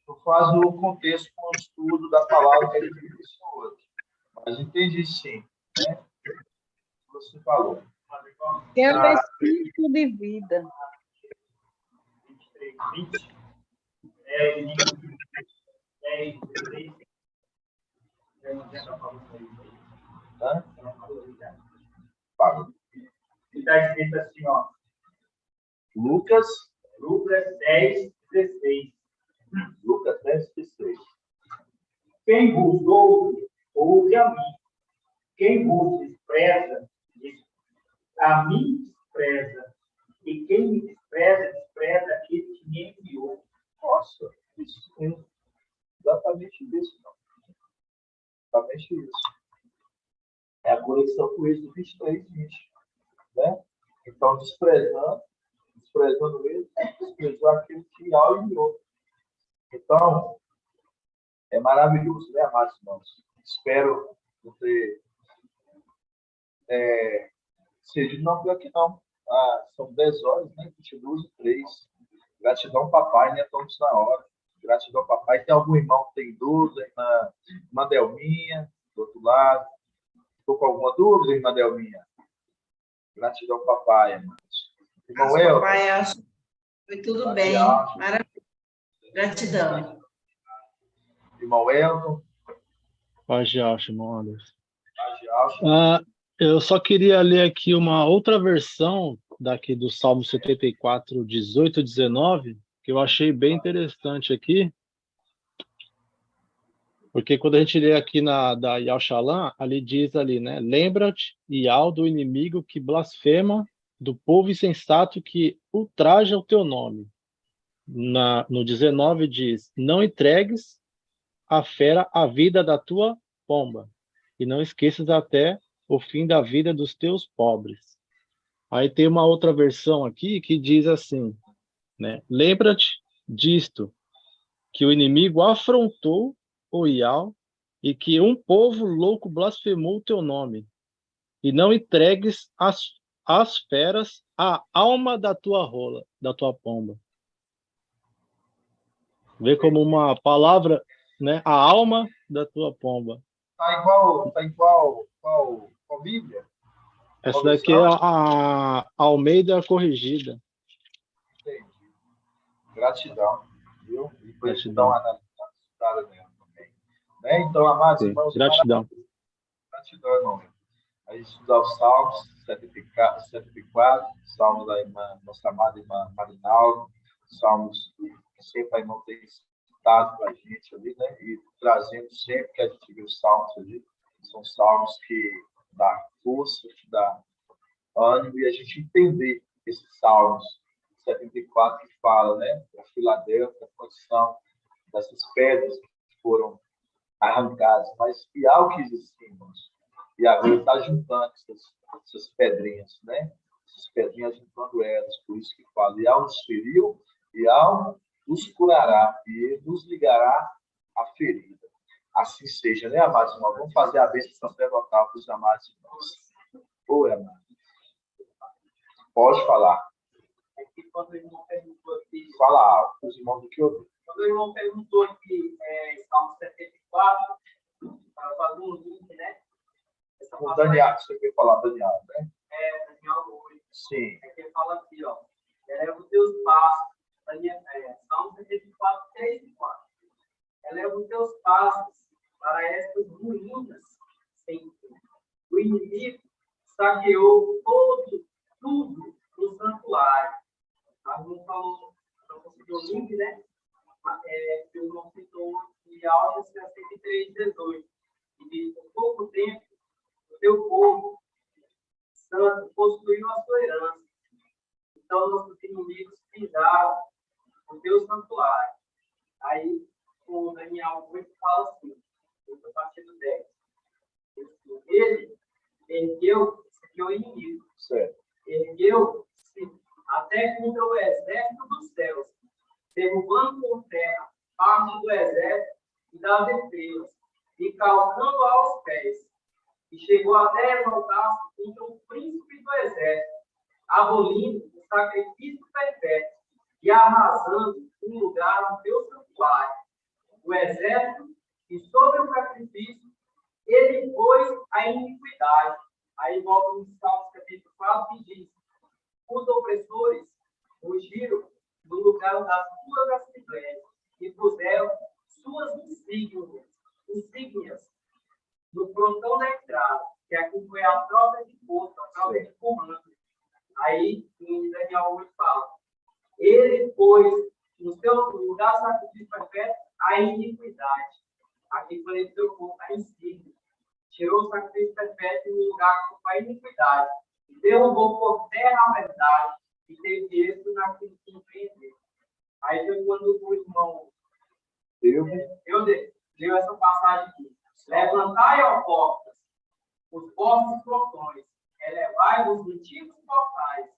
Eu faço o contexto com o estudo da palavra que a gente disse hoje. Mas entendi sim, né? Você falou. Que é o Espírito de vida. 23, 20, 10, 16. Tá? Fala. E está escrito assim, ó. Lucas 10, 16. Lucas 10:6. Quem vos ouve, ouve a mim. Quem vos despreza, a mim despreza. E quem me despreza, despreza aquele que me enviou. Nossa, isso mesmo. Exatamente isso. Não. Exatamente isso. É a conexão com isso do 23:20. Né? Então, desprezando ele, desprezou aquele que enviou. Então, é maravilhoso, né, amados irmãos? Espero você seja não por aqui não. São 10 horas, né? 22:03. Gratidão, papai, né? Estamos na hora. Gratidão, papai. Tem algum irmão que tem dúvida? Irmã Delminha, do outro lado. Ficou com alguma dúvida, irmã Delminha? Gratidão, papai, irmãos. Irmão Elton. Papai, acho que foi tudo bem. Maravilha. Gratidão. Irmão Elton. Paz, irmão Anderson. Paz, eu só queria ler aqui uma outra versão daqui do Salmo 74, 18 e 19, que eu achei bem interessante aqui. Porque quando a gente lê aqui da Yal Shalom, ali diz ali, né? Lembra-te, Yal, do inimigo que blasfema, do povo insensato que ultraja o teu nome. No 19 diz, não entregues a fera a vida da tua pomba, e não esqueças até o fim da vida dos teus pobres. Aí tem uma outra versão aqui que diz assim, né? Lembra-te disto, que o inimigo afrontou o Ial, e que um povo louco blasfemou o teu nome, e não entregues às feras a alma da tua rola, da tua pomba. Vê como uma palavra, né? A alma da tua pomba. Tá igual qual Bíblia? Essa daqui é a Almeida corrigida. Entendi. Gratidão. Viu? E depois Gratidão. Dar uma analisada nela também. Né? Então, amados irmãos, gratidão. Gratidão, irmão. A gente estudar os Salmos 74, Salmos da irmã, nossa amada irmã Marinaldo, Salmos que sempre a irmã tem citado para a gente ali, né? E trazendo sempre que a gente vê os Salmos ali, são Salmos que dá força, que dá ânimo, e a gente entender esses Salmos 74 que fala, né? A Filadélfia, a condição dessas pedras que foram arrancadas, mas e algo que existe, irmãos. E agora está juntando essas pedrinhas, né? Essas pedrinhas juntando elas, por isso que fala, e ao nos feriu, e ao nos curará, e ele nos ligará a ferida. Assim seja, né, amados irmãos? Vamos fazer a bênção sacerdotal para os amados irmãos. Oi, amado. Pode falar. Aqui, quando o irmão perguntou aqui... Fala alto, os irmãos do que ouvir. Quando o irmão perguntou aqui, Salmo 74, para fazer um link, né? O Daniel, você quer falar, Daniel, né? Daniel 8. Sim. Aqui ele fala aqui, ó. Eleva os teus passos. Salmo 74, 3 e 4. Eleva os teus passos para estas ruínas sem fim. O inimigo saqueou tudo no santuário. A gente falou, não conseguiu o link, né? Que o irmão citou de Almas 63, 18. E diz, por pouco tempo, o teu povo santo possuiu a sua herança. Então, nossos inimigos pisaram o teu santuário. Aí, o Daniel 8 fala assim, a partir do 10. Ele ergueu, esse aqui é o inimigo, ergueu-se até contra o exército dos céus, derrubando por terra parte do exército e das defesas, e calcando aos pés, e chegou até exaltar-se contra o príncipe do exército, abolindo o sacrifício perpétuo e arrasando um lugar no teu santuário. O exército, e sobre o sacrifício, ele pôs a iniquidade. Aí volta no Salmo capítulo 4 e diz: os opressores fugiram do lugar das suas assembleias e puseram suas insígnias no frontão da entrada, que aqui foi a tropa de posto, a tropa de comando. Aí, em Daniel 8 fala: ele pôs no seu lugar sacrifício a iniquidade. Aqui foi esse seu povo está em si. Tirou o sacrifício perpétuo no lugar que foi a iniquidade. Derrubou por terra a verdade e teve êxito naquilo que empreendeu. Aí foi quando o irmão deu essa passagem aqui. Levantai, ó portas, os postos portões, elevai os antigos portais,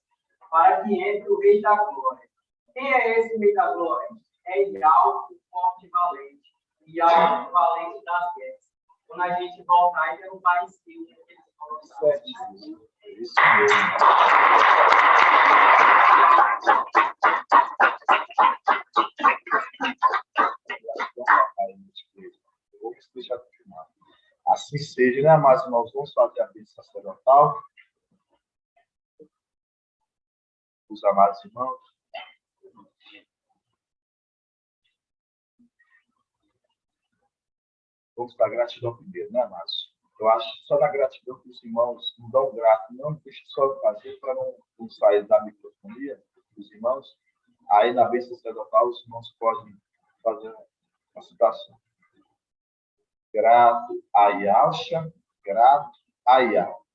para que entre o Rei da Glória. Quem é esse Rei da Glória? É Iau, o forte e valente. Iau, o valente das guerras. Quando a gente voltar e derrubar em si o que eles colocaram. Isso mesmo. Vamos deixar continuar. Assim seja, né, amados irmãos? Vamos fazer a bênção sacerdotal. Os amados irmãos. Vamos para a gratidão primeiro, né, amados? Eu acho que só na gratidão que os irmãos não dão grato, não deixa só fazer para não sair da microfonia dos irmãos. Aí, na bênção sacerdotal, os irmãos podem fazer uma citação. Grato a Yalcha, grato a Yal.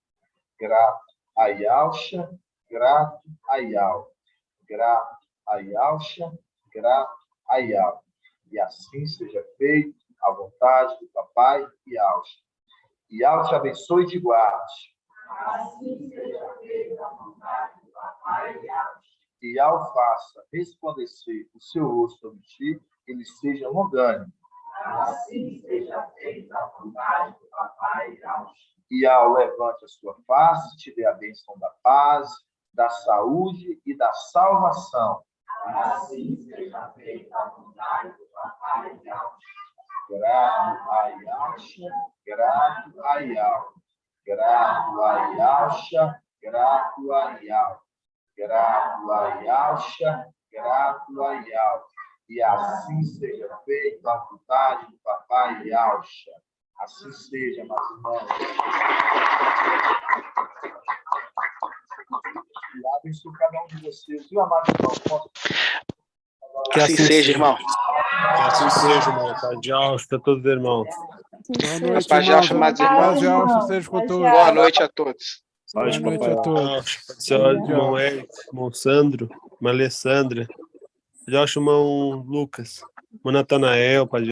Grato a Yalcha, grato a Yal. Grato a Yalcha, grato a Yal. E assim seja feito à vontade do Papai e Yalcha. Yal te abençoe e te guarde. Assim seja feita a vontade do Papai e Yalcha. E Yal faça resplandecer o seu rosto sobre ti, que ele seja longânimo. Assim seja feita a vontade do Papai e Yalcha. E Yal levante a sua face, te dê a bênção da paz, da saúde e da salvação. Assim seja feita a vontade do Papai e Yalcha. Grato a Yalcha, grato a Yal. Grato a Yalcha, grato a Yal. Grato a Yalcha, grato a Yal. E assim seja feito a vontade do Papai Yalcha. Assim seja, meus irmãos. E abençoe cada um de vocês. Viu, amado irmão? Que assim seja, irmão. Que assim seja, irmão. Pai de Alcha, todos os irmãos. Boa noite, Paz de Alcha, irmãos. amados irmãos. Paz de Alcha seja com todos. Boa noite a todos. Boa noite a todos. Irmão Eric, irmão Sandro, irmã Alessandra. Pai de Alcha, irmão Lucas, irmão Natanael, Pai de